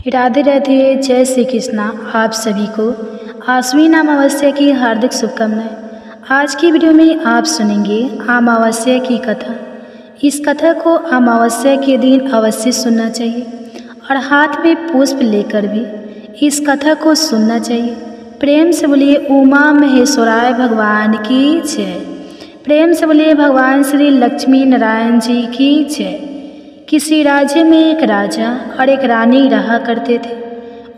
राधे राधे, जय श्री कृष्णा। आप सभी को आश्विन अमावस्या की हार्दिक शुभकामनाएं। आज की वीडियो में आप सुनेंगे अमावस्या की कथा। इस कथा को अमावस्या के दिन अवश्य सुनना चाहिए और हाथ में पुष्प लेकर भी इस कथा को सुनना चाहिए। प्रेम से बोलिए उमा महेश्वराय भगवान की जय। प्रेम से बोलिए भगवान श्री लक्ष्मी नारायण जी की जय। किसी राज्य में एक राजा और एक रानी रहा करते थे।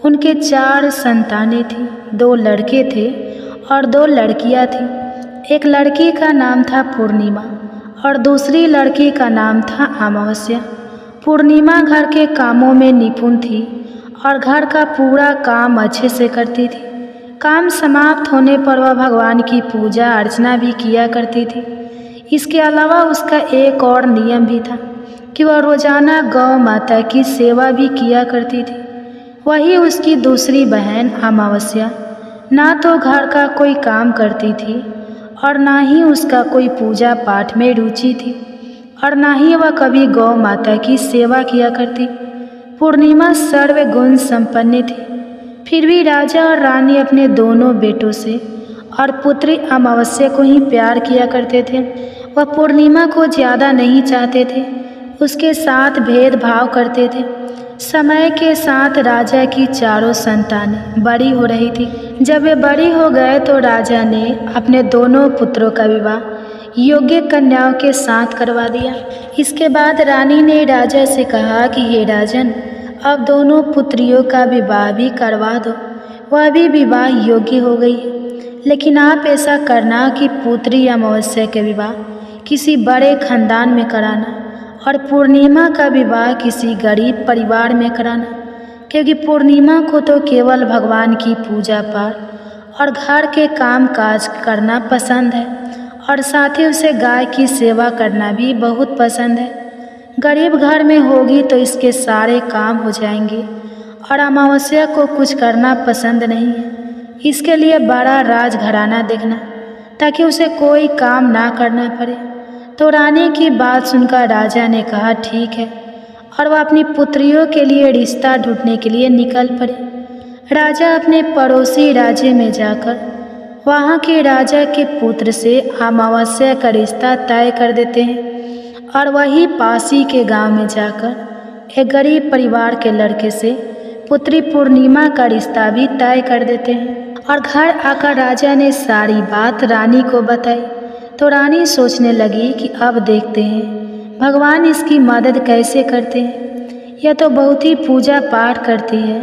उनके 4 संतानें थीं, 2 लड़के थे और 2 लड़कियां थीं। एक लड़की का नाम था पूर्णिमा और दूसरी लड़की का नाम था अमावस्या। पूर्णिमा घर के कामों में निपुण थी और घर का पूरा काम अच्छे से करती थी। काम समाप्त होने पर वह भगवान की पूजा अर्चना भी किया करती थी। इसके अलावा उसका एक और नियम भी था कि वह रोजाना गौ माता की सेवा भी किया करती थी। वही उसकी दूसरी बहन अमावस्या ना तो घर का कोई काम करती थी और ना ही उसका कोई पूजा पाठ में रुचि थी और ना ही वह कभी गौ माता की सेवा किया करती। पूर्णिमा सर्वगुण संपन्न थी। फिर भी राजा और रानी अपने दोनों बेटों से और पुत्री अमावस्या को ही प्यार किया करते थे। वह पूर्णिमा को ज़्यादा नहीं चाहते थे, उसके साथ भेदभाव करते थे। समय के साथ राजा की 4 संतानें बड़ी हो रही थी। जब वे बड़ी हो गए तो राजा ने अपने दोनों पुत्रों का विवाह योग्य कन्याओं के साथ करवा दिया। इसके बाद रानी ने राजा से कहा कि हे राजन, अब दोनों पुत्रियों का विवाह भी करवा दो। वह भी विवाह योग्य हो गई है, लेकिन आप ऐसा करना कि पुत्री अमावस्या के विवाह किसी बड़े खानदान में कराना और पूर्णिमा का विवाह किसी गरीब परिवार में कराना, क्योंकि पूर्णिमा को तो केवल भगवान की पूजा पाठ और घर के काम काज करना पसंद है और साथ ही उसे गाय की सेवा करना भी बहुत पसंद है। गरीब घर में होगी तो इसके सारे काम हो जाएंगे और अमावस्या को कुछ करना पसंद नहीं है। इसके लिए बड़ा राजघराना देखना ताकि उसे कोई काम ना करना पड़े। तो रानी की बात सुनकर राजा ने कहा ठीक है, और वह अपनी पुत्रियों के लिए रिश्ता ढूंढने के लिए निकल पड़े। राजा अपने पड़ोसी राज्य में जाकर वहाँ के राजा के पुत्र से अमावस्या का रिश्ता तय कर देते हैं और वही पासी के गांव में जाकर एक गरीब परिवार के लड़के से पुत्री पूर्णिमा का रिश्ता भी तय कर देते हैं। और घर आकर राजा ने सारी बात रानी को बताई। तो रानी सोचने लगी कि अब देखते हैं भगवान इसकी मदद कैसे करते हैं। यह तो बहुत ही पूजा पाठ करती है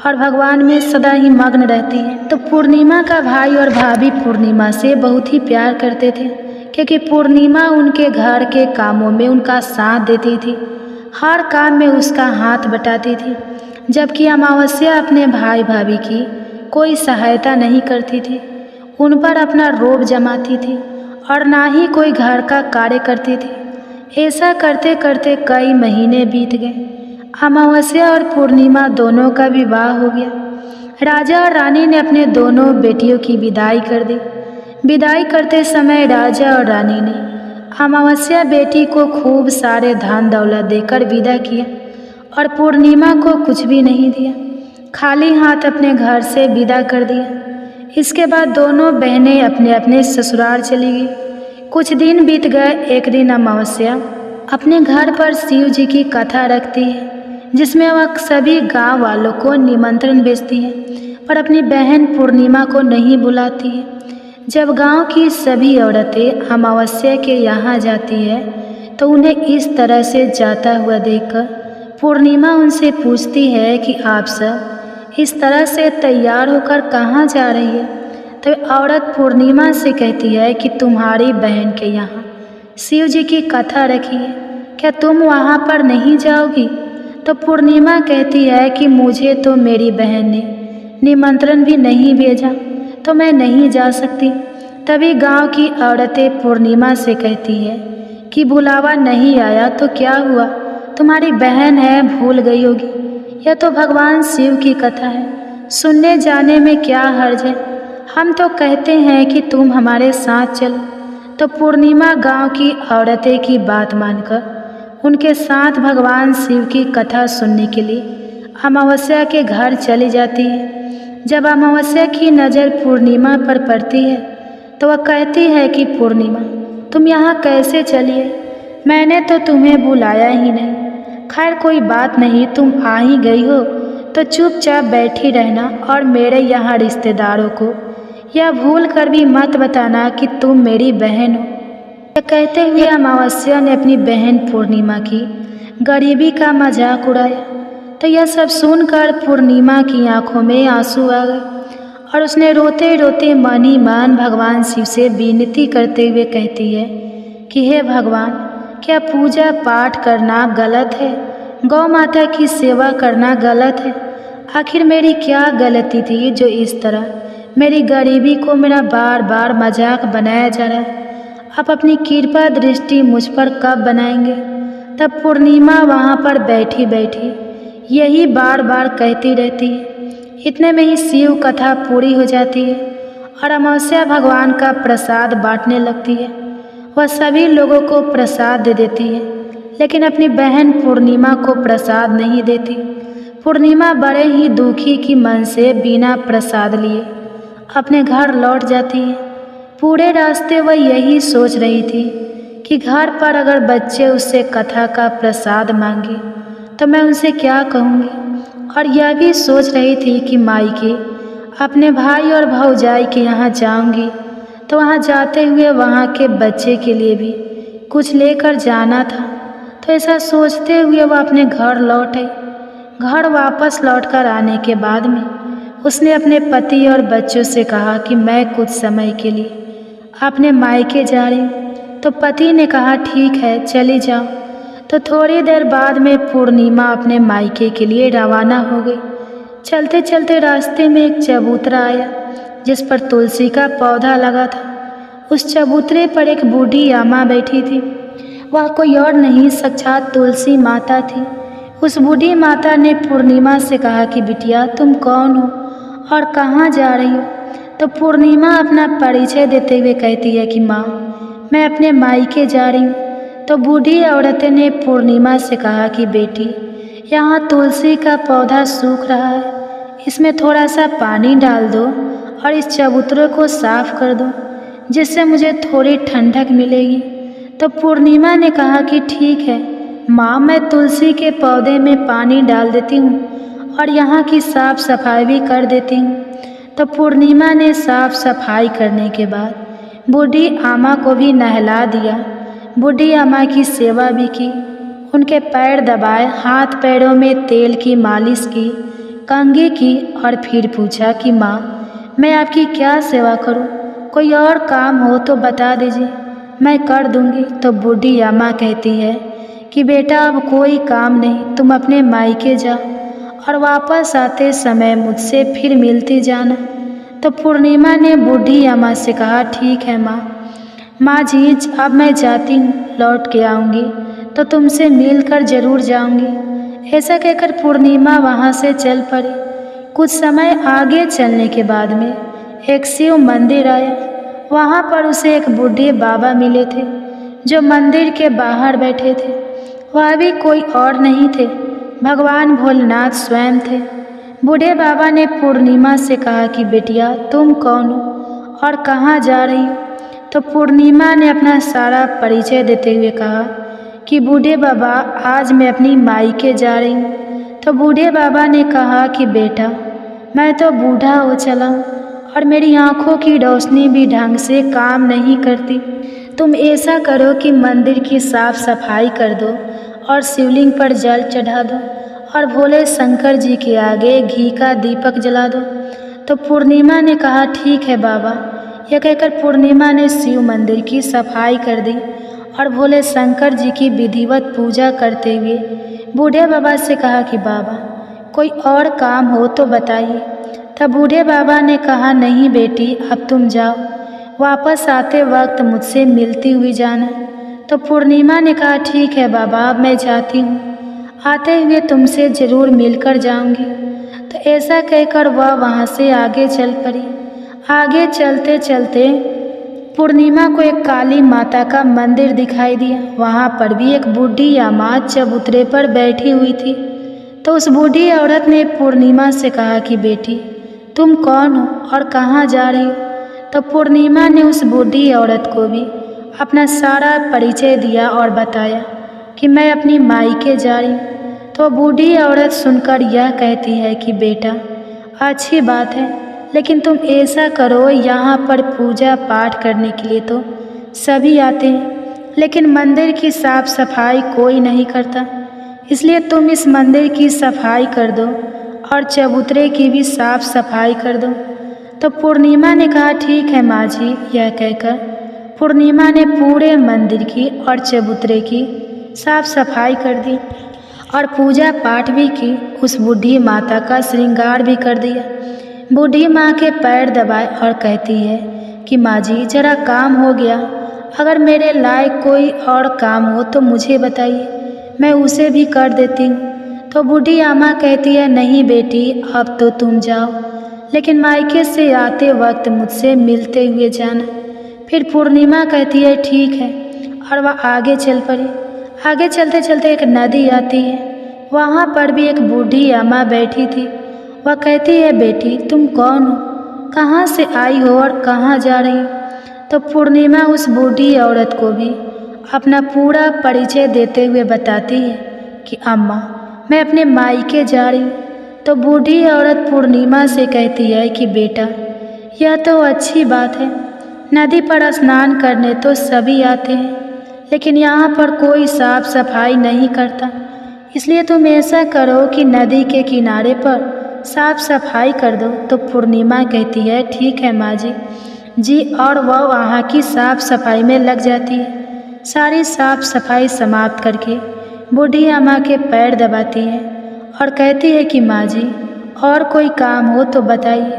और भगवान में सदा ही मग्न रहती है। तो पूर्णिमा का भाई और भाभी पूर्णिमा से बहुत ही प्यार करते थे, क्योंकि पूर्णिमा उनके घर के कामों में उनका साथ देती थी, हर काम में उसका हाथ बटाती थी। जबकि अमावस्या अपने भाई भाभी की कोई सहायता नहीं करती थी, उन पर अपना रोब जमाती थी और ना ही कोई घर का कार्य करती थी। ऐसा करते करते कई महीने बीत गए। अमावस्या और पूर्णिमा दोनों का विवाह हो गया। राजा और रानी ने अपने दोनों बेटियों की विदाई कर दी। विदाई करते समय राजा और रानी ने अमावस्या बेटी को खूब सारे धन दौलत देकर विदा किया और पूर्णिमा को कुछ भी नहीं दिया, खाली हाथ अपने घर से विदा कर दिया। इसके बाद दोनों बहनें अपने अपने ससुराल चली गई। कुछ दिन बीत गए। एक दिन अमावस्या अपने घर पर शिव जी की कथा रखती है, जिसमें वह सभी गांव वालों को निमंत्रण भेजती है पर अपनी बहन पूर्णिमा को नहीं बुलाती है। जब गांव की सभी औरतें अमावस्या के यहाँ जाती है तो उन्हें इस तरह से जाता हुआ देखकर पूर्णिमा उनसे पूछती है कि आप सब इस तरह से तैयार होकर कहाँ जा रही है। तो औरत पूर्णिमा से कहती है कि तुम्हारी बहन के यहाँ शिव जी की कथा रखी है, क्या तुम वहाँ पर नहीं जाओगी। तो पूर्णिमा कहती है कि मुझे तो मेरी बहन ने निमंत्रण भी नहीं भेजा, तो मैं नहीं जा सकती। तभी गांव की औरतें पूर्णिमा से कहती है कि बुलावा नहीं आया तो क्या हुआ, तुम्हारी बहन है, भूल गई होगी। यह तो भगवान शिव की कथा है, सुनने जाने में क्या हर्ज है। हम तो कहते हैं कि तुम हमारे साथ चलो। तो पूर्णिमा गांव की औरतें की बात मानकर उनके साथ भगवान शिव की कथा सुनने के लिए अमावस्या के घर चली जाती है। जब अमावस्या की नज़र पूर्णिमा पर पड़ती है तो वह कहती है कि पूर्णिमा, तुम यहाँ कैसे चलिए? मैंने तो तुम्हें बुलाया ही नहीं। खैर कोई बात नहीं, तुम आ ही गई हो तो चुपचाप बैठी रहना और मेरे यहाँ रिश्तेदारों को यह भूल कर भी मत बताना कि तुम मेरी बहन हो। यह कहते हुए अमावस्या ने अपनी बहन पूर्णिमा की गरीबी का मजाक उड़ाया। तो यह सब सुनकर पूर्णिमा की आंखों में आंसू आ गए और उसने रोते रोते मन ही मन भगवान शिव से विनती करते हुए कहती है कि हे भगवान, क्या पूजा पाठ करना गलत है? गौ माता की सेवा करना गलत है? आखिर मेरी क्या गलती थी जो इस तरह मेरी गरीबी को मेरा बार बार मजाक बनाया जा रहा है? आप अपनी कृपा दृष्टि मुझ पर कब बनाएंगे? तब पूर्णिमा वहाँ पर बैठी बैठी यही बार बार कहती रहती है। इतने में ही शिव कथा पूरी हो जाती है और अमावस्या भगवान का प्रसाद बांटने लगती है। वह सभी लोगों को प्रसाद दे देती है, लेकिन अपनी बहन पूर्णिमा को प्रसाद नहीं देती। पूर्णिमा बड़े ही दुखी की मन से बिना प्रसाद लिए अपने घर लौट जाती है। पूरे रास्ते वह यही सोच रही थी कि घर पर अगर बच्चे उससे कथा का प्रसाद मांगे तो मैं उनसे क्या कहूँगी, और यह भी सोच रही थी कि मायके अपने भाई और भौजाई के यहाँ जाऊँगी तो वहाँ जाते हुए वहाँ के बच्चे के लिए भी कुछ लेकर जाना था। तो ऐसा सोचते हुए वह अपने घर लौट आई। घर वापस लौटकर आने के बाद में उसने अपने पति और बच्चों से कहा कि मैं कुछ समय के लिए अपने मायके जा रही हूँ। तो पति ने कहा ठीक है चली जाओ। तो थोड़ी देर बाद में पूर्णिमा अपने मायके के लिए रवाना हो गई। चलते चलते रास्ते में एक चबूतरा आया जिस पर तुलसी का पौधा लगा था। उस चबूतरे पर एक बूढ़ी अम्मा बैठी थी। वह कोई और नहीं, साक्षात तुलसी माता थी। उस बूढ़ी माता ने पूर्णिमा से कहा कि बिटिया तुम कौन हो और कहाँ जा रही हो? तो पूर्णिमा अपना परिचय देते हुए कहती है कि माँ, मैं अपने मायके जा रही हूँ। तो बूढ़ी औरत ने पूर्णिमा से कहा कि बेटी, यहाँ तुलसी का पौधा सूख रहा है, इसमें थोड़ा सा पानी डाल दो और इस चबूतरे को साफ कर दो, जिससे मुझे थोड़ी ठंडक मिलेगी। तो पूर्णिमा ने कहा कि ठीक है माँ, मैं तुलसी के पौधे में पानी डाल देती हूँ और यहाँ की साफ सफाई भी कर देती हूँ। तो पूर्णिमा ने साफ सफाई करने के बाद बूढ़ी अम्मा को भी नहला दिया। बूढ़ी अम्मा की सेवा भी की, उनके पैर दबाए, हाथ पैरों में तेल की मालिश की, कंघी की और फिर पूछा कि माँ, मैं आपकी क्या सेवा करूँ? कोई और काम हो तो बता दीजिए, मैं कर दूँगी। तो बूढ़ी अम्मा कहती है कि बेटा अब कोई काम नहीं, तुम अपने मायके जाओ और वापस आते समय मुझसे फिर मिलती जाना। तो पूर्णिमा ने बूढ़ी अम्मा से कहा ठीक है माँ जी, अब मैं जाती हूँ, लौट के आऊँगी तो तुमसे मिलकर ज़रूर जाऊँगी। ऐसा कहकर पूर्णिमा वहाँ से चल पड़ी। कुछ समय आगे चलने के बाद में एक शिव मंदिर आया। वहाँ पर उसे एक बूढ़े बाबा मिले थे जो मंदिर के बाहर बैठे थे। वह भी कोई और नहीं थे, भगवान भोलेनाथ स्वयं थे। बूढ़े बाबा ने पूर्णिमा से कहा कि बेटिया तुम कौन हो और कहाँ जा रही हो? तो पूर्णिमा ने अपना सारा परिचय देते हुए कहा कि बूढ़े बाबा, आज मैं अपनी मायके जा रही हूँ। तो बूढ़े बाबा ने कहा कि बेटा, मैं तो बूढ़ा हो चला हूँ और मेरी आँखों की रोशनी भी ढंग से काम नहीं करती। तुम ऐसा करो कि मंदिर की साफ सफाई कर दो और शिवलिंग पर जल चढ़ा दो और भोले शंकर जी के आगे घी का दीपक जला दो। तो पूर्णिमा ने कहा ठीक है बाबा। यह कहकर पूर्णिमा ने शिव मंदिर की सफाई कर दी और भोले शंकर जी की विधिवत पूजा करते हुए बूढ़े बाबा से कहा कि बाबा, कोई और काम हो तो बताइए। तब बूढ़े बाबा ने कहा नहीं बेटी, अब तुम जाओ, वापस आते वक्त मुझसे मिलती हुई जाना। तो पूर्णिमा ने कहा ठीक है बाबा, अब मैं जाती हूँ, आते हुए तुमसे ज़रूर मिलकर जाऊँगी। तो ऐसा कहकर वह वहाँ से आगे चल पड़ी। आगे चलते चलते पूर्णिमा को एक काली माता का मंदिर दिखाई दिया। वहाँ पर भी एक बूढ़ी अम्मा चबूतरे पर बैठी हुई थी। तो उस बूढ़ी औरत ने पूर्णिमा से कहा कि बेटी तुम कौन हो और कहाँ जा रही हो। तो पूर्णिमा ने उस बूढ़ी औरत को भी अपना सारा परिचय दिया और बताया कि मैं अपनी मायके जा रही हूँ। तो बूढ़ी औरत सुनकर यह कहती है कि बेटा अच्छी बात है, लेकिन तुम ऐसा करो, यहाँ पर पूजा पाठ करने के लिए तो सभी आते हैं, लेकिन मंदिर की साफ सफाई कोई नहीं करता, इसलिए तुम इस मंदिर की सफाई कर दो और चबूतरे की भी साफ सफाई कर दो। तो पूर्णिमा ने कहा ठीक है माँ जी। यह कहकर पूर्णिमा ने पूरे मंदिर की और चबूतरे की साफ सफाई कर दी और पूजा पाठ भी की। उस बूढ़ी माता का श्रृंगार भी कर दिया। बूढ़ी माँ के पैर दबाए और कहती है कि माँ जी जरा काम हो गया, अगर मेरे लायक कोई और काम हो तो मुझे बताइए, मैं उसे भी कर देती हूँ। तो बूढ़ी अम्मा कहती है नहीं बेटी अब तो तुम जाओ, लेकिन मायके से आते वक्त मुझसे मिलते हुए जाना। फिर पूर्णिमा कहती है ठीक है, और वह आगे चल पड़ी। आगे चलते चलते एक नदी आती है, वहाँ पर भी एक बूढ़ी अम्मा बैठी थी। वह कहती है बेटी तुम कौन हो, कहाँ से आई हो और कहाँ जा रही हो। तो पूर्णिमा उस बूढ़ी औरत को भी अपना पूरा परिचय देते हुए बताती है कि अम्मा मैं अपने मायके जा रही हूँ। तो बूढ़ी औरत पूर्णिमा से कहती है कि बेटा यह तो अच्छी बात है, नदी पर स्नान करने तो सभी आते हैं, लेकिन यहाँ पर कोई साफ सफाई नहीं करता, इसलिए तुम ऐसा करो कि नदी के किनारे पर साफ सफाई कर दो। तो पूर्णिमा कहती है ठीक है माँ जी, और वह वहाँ की साफ सफाई में लग जाती है। सारी साफ सफाई समाप्त करके बूढ़ी अम्मा के पैर दबाती है और कहती है कि माँ जी और कोई काम हो तो बताइए।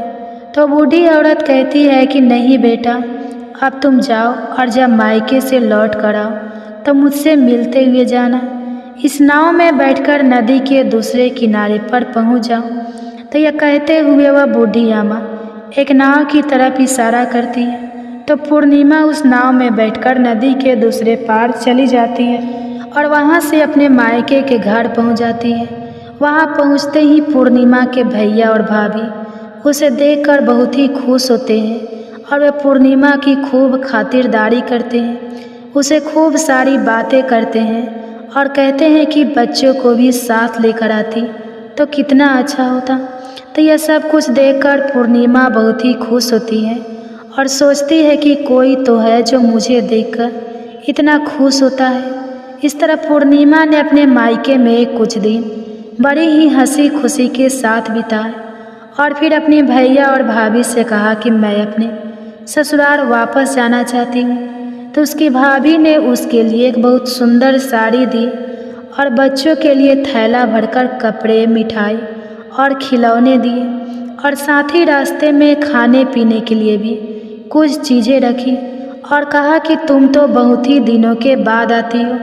तो बूढ़ी औरत कहती है कि नहीं बेटा अब तुम जाओ, और जब मायके से लौट कर आओ तो मुझसे मिलते हुए जाना। इस नाव में बैठकर नदी के दूसरे किनारे पर पहुँच जाओ। तो यह कहते हुए वह बूढ़ी अम्मा एक नाव की तरफ इशारा करती है। तो पूर्णिमा उस नाव में बैठकर नदी के दूसरे पार चली जाती है और वहाँ से अपने मायके के घर पहुँच जाती है। वहाँ पहुँचते ही पूर्णिमा के भैया और भाभी उसे देखकर बहुत ही खुश होते हैं और वे पूर्णिमा की खूब खातिरदारी करते हैं, उसे खूब सारी बातें करते हैं और कहते हैं कि बच्चों को भी साथ लेकर आती तो कितना अच्छा होता। तो यह सब कुछ देखकर पूर्णिमा बहुत ही खुश होती है और सोचती है कि कोई तो है जो मुझे देखकर इतना खुश होता है। इस तरह पूर्णिमा ने अपने मायके में कुछ दिन बड़ी ही हंसी खुशी के साथ बिताए और फिर अपने भैया और भाभी से कहा कि मैं अपने ससुराल वापस जाना चाहती हूँ। तो उसकी भाभी ने उसके लिए एक बहुत सुंदर साड़ी दी और बच्चों के लिए थैला भरकर कपड़े, मिठाई और खिलौने दिए और साथ ही रास्ते में खाने पीने के लिए भी कुछ चीज़ें रखी और कहा कि तुम तो बहुत ही दिनों के बाद आती हो,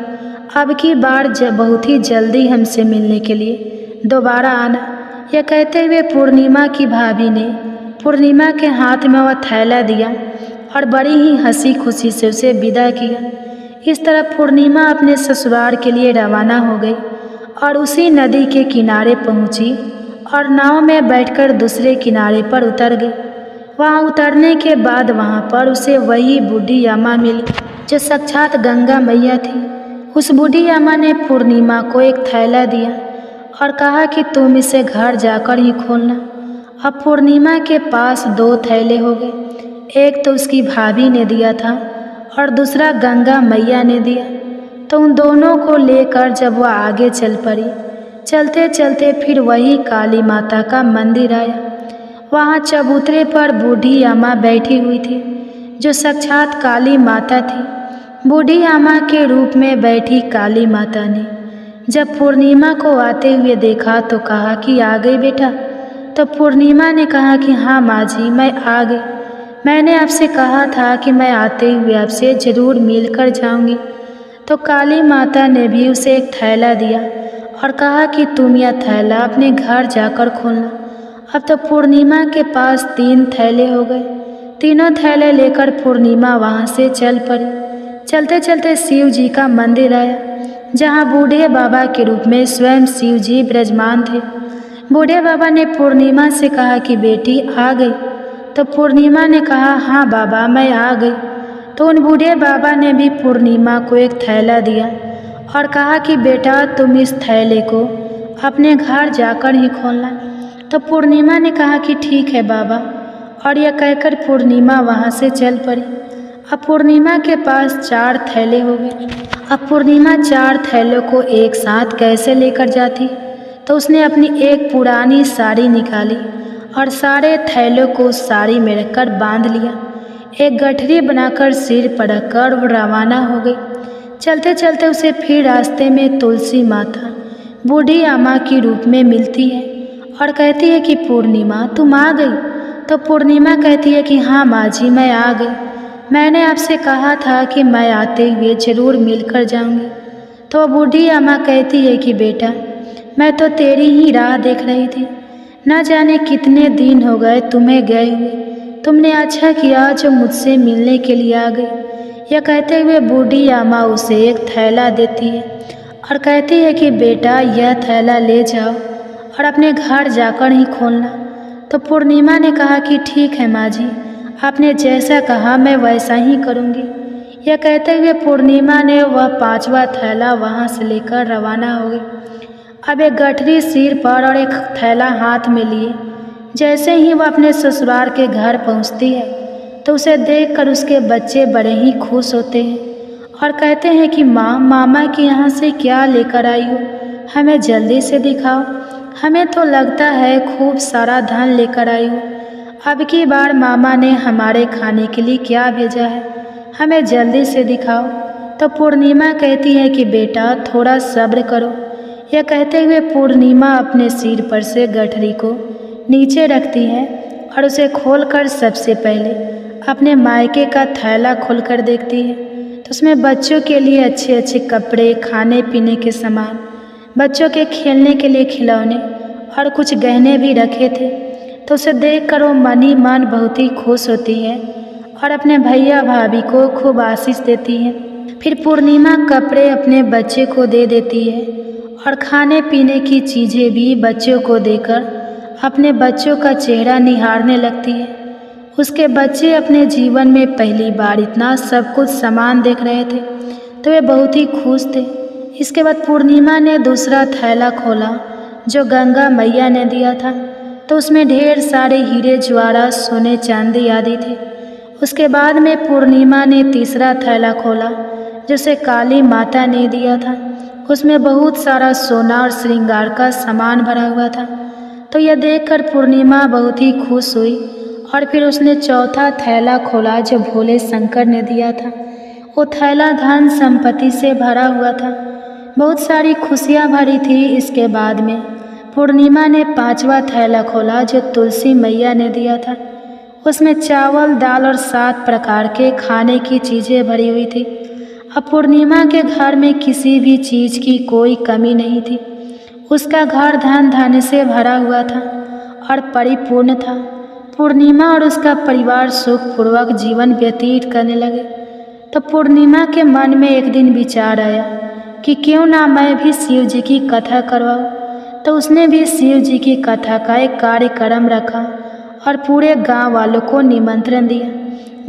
अब की बार बहुत ही जल्दी हमसे मिलने के लिए दोबारा आना। यह कहते हुए पूर्णिमा की भाभी ने पूर्णिमा के हाथ में वह थैला दिया और बड़ी ही हंसी खुशी से उसे विदा किया। इस तरह पूर्णिमा अपने ससुराल के लिए रवाना हो गई और उसी नदी के किनारे पहुंची और नाव में बैठकर दूसरे किनारे पर उतर गई। वहां उतरने के बाद वहां पर उसे वही बूढ़ी अम्मा मिली जो साक्षात गंगा मैया थी। उस बूढ़ी अम्मा ने पूर्णिमा को एक थैला दिया और कहा कि तुम इसे घर जाकर ही खोलना। अब पूर्णिमा के पास 2 थैले हो गए, एक तो उसकी भाभी ने दिया था और दूसरा गंगा मैया ने दिया। तो उन दोनों को लेकर जब वह आगे चल पड़ी, चलते चलते फिर वही काली माता का मंदिर आया। वहाँ चबूतरे पर बूढ़ी अम्मा बैठी हुई थी जो साक्षात काली माता थी। बूढ़ी अम्मा के रूप में बैठी काली माता ने जब पूर्णिमा को आते हुए देखा तो कहा कि आ गई बेटा। तो पूर्णिमा ने कहा कि हाँ माँ जी मैं आ गई, मैंने आपसे कहा था कि मैं आते हुए आपसे ज़रूर मिलकर जाऊंगी। तो काली माता ने भी उसे एक थैला दिया और कहा कि तुम यह थैला अपने घर जाकर खोलना। अब तो पूर्णिमा के पास 3 थैले हो गए। तीनों थैले लेकर पूर्णिमा वहाँ से चल पड़ी। चलते चलते शिव जी का मंदिर आया। जहाँ बूढ़े बाबा के रूप में स्वयं शिव जी विराजमान थे। बूढ़े बाबा ने पूर्णिमा से कहा कि बेटी आ गई। तो पूर्णिमा ने कहा, हाँ बाबा मैं आ गई। तो उन बूढ़े बाबा ने भी पूर्णिमा को एक थैला दिया और कहा कि बेटा तुम इस थैले को अपने घर जाकर ही खोलना। तो पूर्णिमा ने कहा कि ठीक है बाबा, और यह कहकर पूर्णिमा वहाँ से चल पड़ी। अब पूर्णिमा के पास 4 थैले हो गए। अब पूर्णिमा 4 थैलों को एक साथ कैसे लेकर जाती? तो उसने अपनी एक पुरानी साड़ी निकाली और सारे थैलों को उस साड़ी में रखकर बांध लिया। एक गठरी बनाकर सिर पर रखकर वो रवाना हो गई। चलते चलते उसे फिर रास्ते में तुलसी माता बूढ़ी अम्मा के रूप में मिलती है और कहती है कि पूर्णिमा तुम आ गई। तो पूर्णिमा कहती है कि हाँ माँ जी मैं आ गई, मैंने आपसे कहा था कि मैं आते हुए ज़रूर मिलकर जाऊंगी। तो बूढ़ी अम्मा कहती है कि बेटा मैं तो तेरी ही राह देख रही थी, न जाने कितने दिन हो गए तुम्हें गए हुए, तुमने अच्छा किया जो मुझसे मिलने के लिए आ गई। यह कहते हुए बूढ़ी अम्मा उसे एक थैला देती है और कहती है कि बेटा यह थैला ले जाओ और अपने घर जाकर ही खोलना। तो पूर्णिमा ने कहा कि ठीक है माँ जी, आपने जैसा कहा मैं वैसा ही करूँगी। यह कहते हुए पूर्णिमा ने वह 5वां थैला वहाँ से लेकर रवाना हो गई। अब एक गठरी सिर पर और एक थैला हाथ में लिए जैसे ही वह अपने ससुराल के घर पहुँचती है तो उसे देखकर उसके बच्चे बड़े ही खुश होते हैं और कहते हैं कि माँ मामा के यहाँ से क्या लेकर आई हो, हमें जल्दी से दिखाओ, हमें तो लगता है खूब सारा धन लेकर आई हो। अब की बार मामा ने हमारे खाने के लिए क्या भेजा है, हमें जल्दी से दिखाओ। तो पूर्णिमा कहती है कि बेटा थोड़ा सब्र करो। यह कहते हुए पूर्णिमा अपने सिर पर से गठरी को नीचे रखती है और उसे खोलकर सबसे पहले अपने मायके का थैला खोलकर देखती है तो उसमें बच्चों के लिए अच्छे अच्छे कपड़े, खाने पीने के सामान, बच्चों के खेलने के लिए खिलौने और कुछ गहने भी रखे थे। तो उसे देखकर वो मन ही मन बहुत ही खुश होती है और अपने भैया भाभी को खूब आशीष देती है। फिर पूर्णिमा कपड़े अपने बच्चे को दे देती है और खाने पीने की चीज़ें भी बच्चों को देकर अपने बच्चों का चेहरा निहारने लगती है। उसके बच्चे अपने जीवन में पहली बार इतना सब कुछ सामान देख रहे थे तो वे बहुत ही खुश थे। इसके बाद पूर्णिमा ने दूसरा थैला खोला जो गंगा मैया ने दिया था तो उसमें ढेर सारे हीरे ज्वारा, सोने चांदी आदि थे। उसके बाद में पूर्णिमा ने तीसरा थैला खोला जिसे काली माता ने दिया था, उसमें बहुत सारा सोना और श्रृंगार का सामान भरा हुआ था। तो यह देखकर पूर्णिमा बहुत ही खुश हुई और फिर उसने चौथा थैला खोला जो भोले शंकर ने दिया था। वो थैला धन संपत्ति से भरा हुआ था, बहुत सारी खुशियाँ भरी थी। इसके बाद में पूर्णिमा ने 5वां थैला खोला जो तुलसी मैया ने दिया था। उसमें चावल, दाल और 7 प्रकार के खाने की चीज़ें भरी हुई थी। अब पूर्णिमा के घर में किसी भी चीज़ की कोई कमी नहीं थी। उसका घर धन धान्य से भरा हुआ था और परिपूर्ण था। पूर्णिमा और उसका परिवार सुखपूर्वक जीवन व्यतीत करने लगे। तो पूर्णिमा के मन में एक दिन विचार आया कि क्यों ना मैं भी शिव जी की कथा करवाऊँ। तो उसने भी शिव जी की कथा का एक कार्यक्रम रखा और पूरे गांव वालों को निमंत्रण दिया।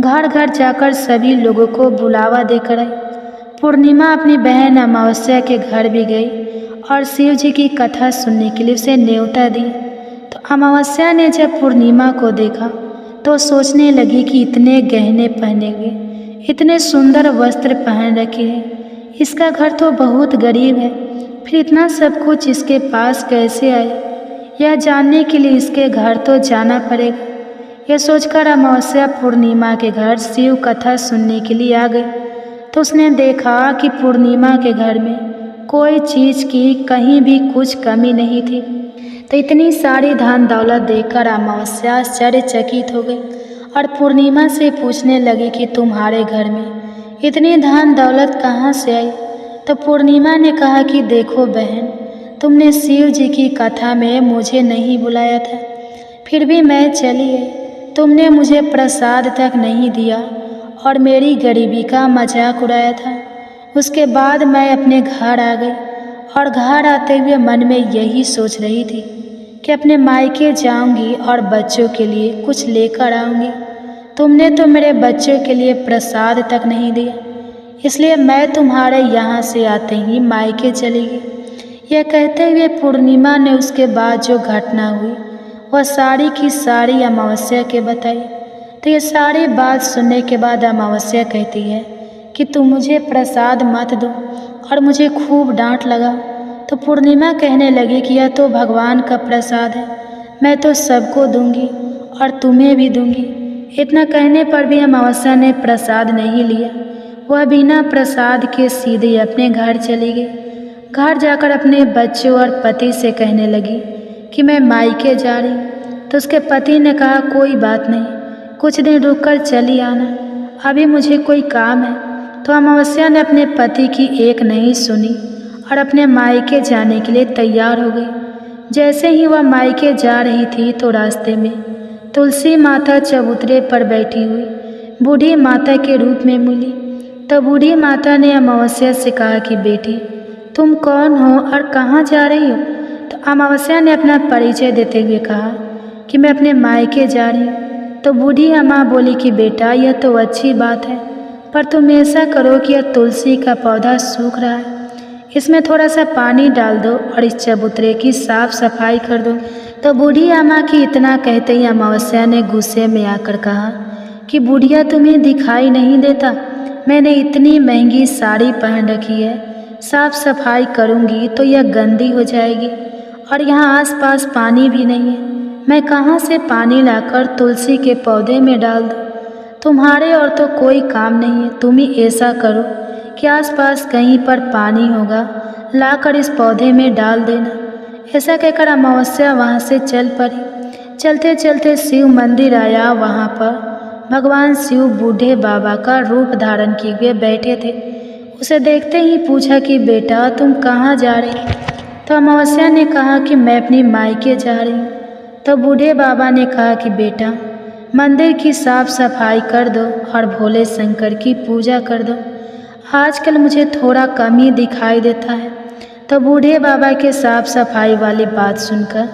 घर घर जाकर सभी लोगों को बुलावा देकर आई। पूर्णिमा अपनी बहन अमावस्या के घर भी गई और शिव जी की कथा सुनने के लिए उसे न्योता दी। तो अमावस्या ने जब पूर्णिमा को देखा तो सोचने लगी कि इतने गहने पहने हुए, इतने सुंदर वस्त्र पहन रखे हैं, इसका घर तो बहुत गरीब है, फिर इतना सब कुछ इसके पास कैसे आए? यह जानने के लिए इसके घर तो जाना पड़ेगा। यह सोचकर अमावस्या पूर्णिमा के घर शिव कथा सुनने के लिए आ गई। तो उसने देखा कि पूर्णिमा के घर में कोई चीज़ की कहीं भी कुछ कमी नहीं थी। तो इतनी सारी धन दौलत देखकर अमावस्या आश्चर्यचकित हो गई और पूर्णिमा से पूछने लगी कि तुम्हारे घर में इतनी धन दौलत कहाँ से आई? तो पूर्णिमा ने कहा कि देखो बहन, तुमने शिव जी की कथा में मुझे नहीं बुलाया था, फिर भी मैं चली आई। तुमने मुझे प्रसाद तक नहीं दिया और मेरी गरीबी का मजाक उड़ाया था। उसके बाद मैं अपने घर आ गई और घर आते हुए मन में यही सोच रही थी कि अपने मायके जाऊंगी और बच्चों के लिए कुछ लेकर आऊंगी। तुमने तो मेरे बच्चों के लिए प्रसाद तक नहीं दिया, इसलिए मैं तुम्हारे यहाँ से आते ही मायके चली गई। यह कहते हुए पूर्णिमा ने उसके बाद जो घटना हुई वह सारी की सारी अमावस्या के बताई। तो ये सारी बात सुनने के बाद अमावस्या कहती है कि तुम मुझे प्रसाद मत दो और मुझे खूब डांट लगा। तो पूर्णिमा कहने लगी कि यह तो भगवान का प्रसाद है, मैं तो सबको दूंगी और तुम्हें भी दूंगी। इतना कहने पर भी अमावस्या ने प्रसाद नहीं लिया। वह बिना प्रसाद के सीधे अपने घर चली गई। घर जाकर अपने बच्चों और पति से कहने लगी कि मैं मायके जा रही हूँ। तो उसके पति ने कहा कोई बात नहीं, कुछ दिन रुककर चली आना, अभी मुझे कोई काम है। तो अमावस्या ने अपने पति की एक नहीं सुनी और अपने मायके जाने के लिए तैयार हो गई। जैसे ही वह मायके जा रही थी तो रास्ते में तुलसी माता चबूतरे पर बैठी हुई बूढ़ी माता के रूप में मिली। तो बूढ़ी माता ने अमावस्या से कहा कि बेटी तुम कौन हो और कहाँ जा रही हो। तो अमावस्या ने अपना परिचय देते हुए कहा कि मैं अपने मायके जा रही हूँ। तो बूढ़ी अम्मा बोली कि बेटा यह तो अच्छी बात है, पर तुम ऐसा करो कि यह तुलसी का पौधा सूख रहा है, इसमें थोड़ा सा पानी डाल दो और इस चबूतरे की साफ सफाई कर दो। तो बूढ़ी अम्मा की इतना कहते ही अमावस्या ने गुस्से में आकर कहा कि बुढ़िया तुम्हें दिखाई नहीं देता, मैंने इतनी महंगी साड़ी पहन रखी है, साफ सफाई करूँगी तो यह गंदी हो जाएगी और यहाँ आसपास पानी भी नहीं है, मैं कहाँ से पानी लाकर तुलसी के पौधे में डाल दूँ। तुम्हारे और तो कोई काम नहीं है, तुम ही ऐसा करो कि आसपास कहीं पर पानी होगा, लाकर इस पौधे में डाल देना। ऐसा कहकर अमावस्या वहाँ से चल पड़ी। चलते चलते शिव मंदिर आया। वहाँ पर भगवान शिव बूढ़े बाबा का रूप धारण किए हुए बैठे थे। उसे देखते ही पूछा कि बेटा तुम कहाँ जा रही। तो अमावस्या ने कहा कि मैं अपनी मायके जा रही हूँ। तो बूढ़े बाबा ने कहा कि बेटा मंदिर की साफ सफाई कर दो और भोले शंकर की पूजा कर दो, आजकल मुझे थोड़ा कम ही दिखाई देता है। तो बूढ़े बाबा के साफ सफाई वाली बात सुनकर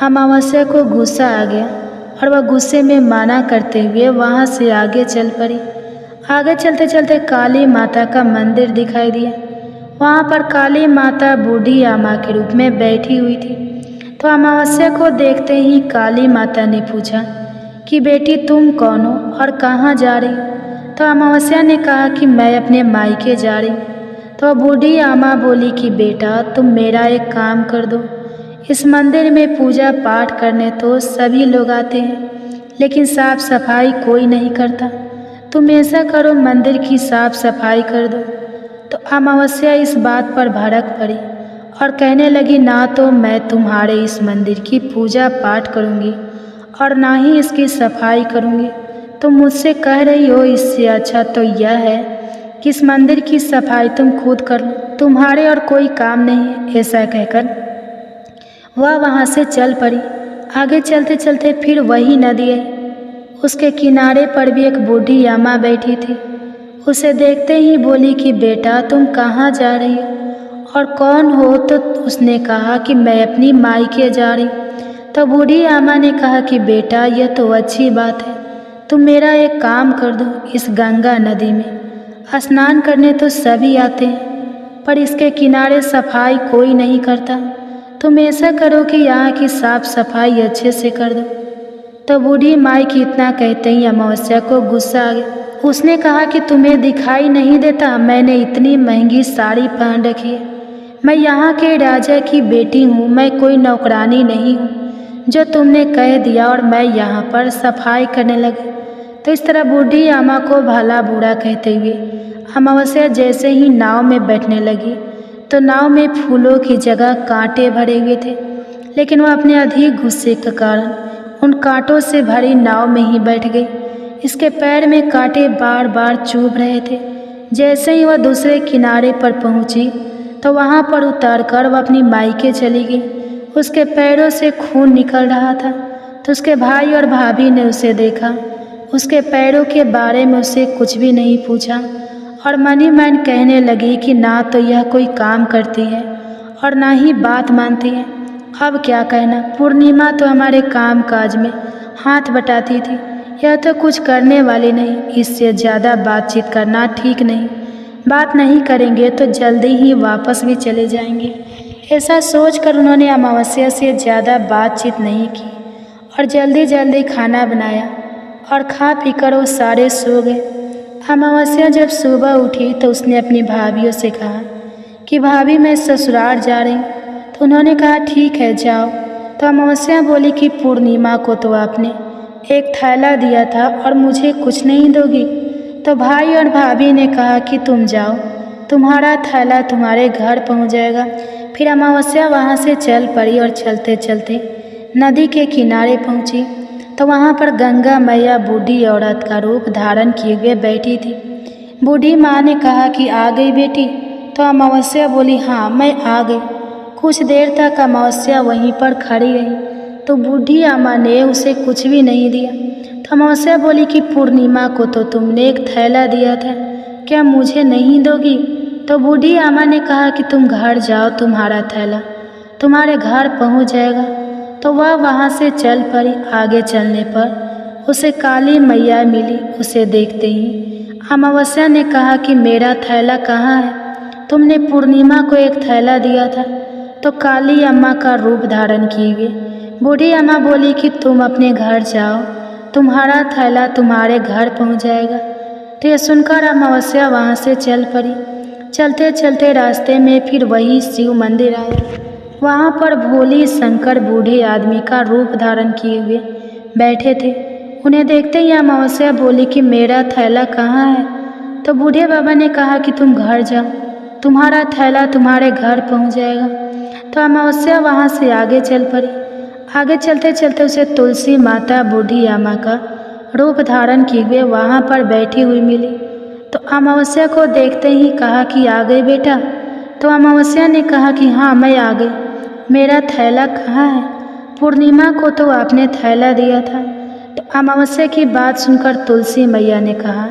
अमावस्या को गुस्सा आ गया और वह गुस्से में माना करते हुए वहाँ से आगे चल पड़ी। आगे चलते चलते काली माता का मंदिर दिखाई दिया। वहाँ पर काली माता बूढ़ी अम्मा के रूप में बैठी हुई थी। तो अमावस्या को देखते ही काली माता ने पूछा कि बेटी तुम कौन हो और कहाँ जा रही हो। तो अमावस्या ने कहा कि मैं अपने मायके जा रही हूँ। तो बूढ़ी अम्मा बोली कि बेटा तुम मेरा एक काम कर दो, इस मंदिर में पूजा पाठ करने तो सभी लोग आते हैं, लेकिन साफ सफाई कोई नहीं करता, तुम ऐसा करो मंदिर की साफ सफाई कर दो। तो अमावस्या इस बात पर भड़क पड़ी और कहने लगी ना तो मैं तुम्हारे इस मंदिर की पूजा पाठ करूँगी और ना ही इसकी सफाई करूँगी। तुम मुझसे कह रही हो, इससे अच्छा तो यह है कि इस मंदिर की सफाई तुम खुद कर लो, तुम्हारे और कोई काम नहीं है। ऐसा कहकर वह वहाँ से चल पड़ी। आगे चलते चलते फिर वही नदी आई। उसके किनारे पर भी एक बूढ़ी अम्मा बैठी थी। उसे देखते ही बोली कि बेटा तुम कहाँ जा रही हो और कौन हो। तो उसने कहा कि मैं अपनी मायके जा रही हूँ। तो बूढ़ी अम्मा ने कहा कि बेटा यह तो अच्छी बात है, तुम मेरा एक काम कर दो, इस गंगा नदी में स्नान करने तो सभी आते हैं, पर इसके किनारे सफाई कोई नहीं करता, तुम ऐसा करो कि यहाँ की साफ सफाई अच्छे से कर दो। तो बूढ़ी माई की इतना कहते ही अमावस्या को गुस्सा आ गया। उसने कहा कि तुम्हें दिखाई नहीं देता, मैंने इतनी महंगी साड़ी पहन रखी है, मैं यहाँ के राजा की बेटी हूँ, मैं कोई नौकरानी नहीं हूँ जो तुमने कह दिया और मैं यहाँ पर सफाई करने लगी। तो इस तरह बूढ़ी अम्मा को भला बुरा कहते हुए अमावस्या जैसे ही नाव में बैठने लगी तो नाव में फूलों की जगह कांटे भरे हुए थे, लेकिन वह अपने अधिक गुस्से के कारण उन कांटों से भरी नाव में ही बैठ गई। इसके पैर में कांटे बार बार चुभ रहे थे। जैसे ही वह दूसरे किनारे पर पहुंची तो वहां पर उतरकर वह अपनी मायके चली गई। उसके पैरों से खून निकल रहा था। तो उसके भाई और भाभी ने उसे देखा, उसके पैरों के बारे में उसे कुछ भी नहीं पूछा और मन ही मन कहने लगी कि ना तो यह कोई काम करती है और ना ही बात मानती है। अब क्या कहना, पूर्णिमा तो हमारे काम काज में हाथ बटाती थी, यह तो कुछ करने वाली नहीं। इससे ज़्यादा बातचीत करना ठीक नहीं, बात नहीं करेंगे तो जल्दी ही वापस भी चले जाएंगे। ऐसा सोचकर उन्होंने अमावस्या से ज़्यादा बातचीत नहीं की और जल्दी जल्दी खाना बनाया और खा पीकर वो सारे सो गए। अमावस्या जब सुबह उठी तो उसने अपनी भाभीयों से कहा कि भाभी मैं ससुराल जा रही हूँ। तो उन्होंने कहा ठीक है जाओ। तो अमावस्या बोली कि पूर्णिमा को तो आपने एक थैला दिया था और मुझे कुछ नहीं दोगी। तो भाई और भाभी ने कहा कि तुम जाओ, तुम्हारा थैला तुम्हारे घर पहुँच जाएगा। फिर अमावस्या वहाँ से चल पड़ी और चलते चलते नदी के किनारे पहुँची तो वहाँ पर गंगा मैया बूढ़ी औरत का रूप धारण किए हुए बैठी थी। बूढ़ी माँ ने कहा कि आ गई बेटी। तो अमावस्या बोली हाँ मैं आ गई। कुछ देर तक अमावस्या वहीं पर खड़ी रही तो बूढ़ी अम्मा ने उसे कुछ भी नहीं दिया। तो अमावस्या बोली कि पूर्णिमा को तो तुमने एक थैला दिया था, क्या मुझे नहीं दोगी? तो बूढ़ी अम्मा ने कहा कि तुम घर जाओ, तुम्हारा थैला तुम्हारे घर पहुंच जाएगा। तो वह वहां से चल पड़ी। आगे चलने पर उसे काली मैया मिली। उसे देखते ही अमावस्या ने कहा कि मेरा थैला कहाँ है? तुमने पूर्णिमा को एक थैला दिया था। तो काली अम्मा का रूप धारण किए हुए बूढ़ी अम्मा बोली कि तुम अपने घर जाओ, तुम्हारा थैला तुम्हारे घर पहुंच जाएगा। तो यह सुनकर अमावस्या वहाँ से चल पड़ी। चलते चलते रास्ते में फिर वही शिव मंदिर आया। वहाँ पर भोली शंकर बूढ़े आदमी का रूप धारण किए हुए बैठे थे। उन्हें देखते ही अमावस्या बोली कि मेरा थैला कहाँ है? तो बूढ़े बाबा ने कहा कि तुम घर जाओ, तुम्हारा थैला तुम्हारे घर पहुँच जाएगा। तो अमावस्या वहाँ से आगे चल पड़ी। आगे चलते चलते उसे तुलसी माता बूढ़ी अम्मा का रूप धारण किए हुए वहाँ पर बैठी हुई मिली। तो अमावस्या को देखते ही कहा कि आ गई बेटा? तो अमावस्या ने कहा कि हाँ मैं आ गई। मेरा थैला कहाँ है? पूर्णिमा को तो आपने थैला दिया था। तो अमावस्या की बात सुनकर तुलसी मैया ने कहा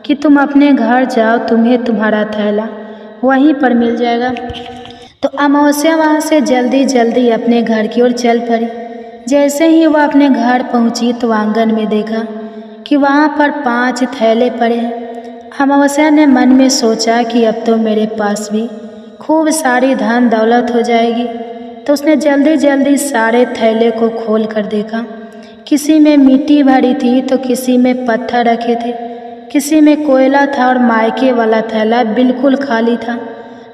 कि तुम अपने घर जाओ, तुम्हें तुम्हारा थैला वहीं पर मिल जाएगा। तो अमावस्या वहाँ से जल्दी जल्दी अपने घर की ओर चल पड़ी। जैसे ही वह अपने घर पहुँची तो आंगन में देखा कि वहाँ पर 5 थैले पड़े हैं। अमावस्या ने मन में सोचा कि अब तो मेरे पास भी खूब सारी धन दौलत हो जाएगी। तो उसने जल्दी जल्दी सारे थैले को खोल कर देखा। किसी में मिट्टी भरी थी तो किसी में पत्थर रखे थे, किसी में कोयला था और मायके वाला थैला बिल्कुल खाली था।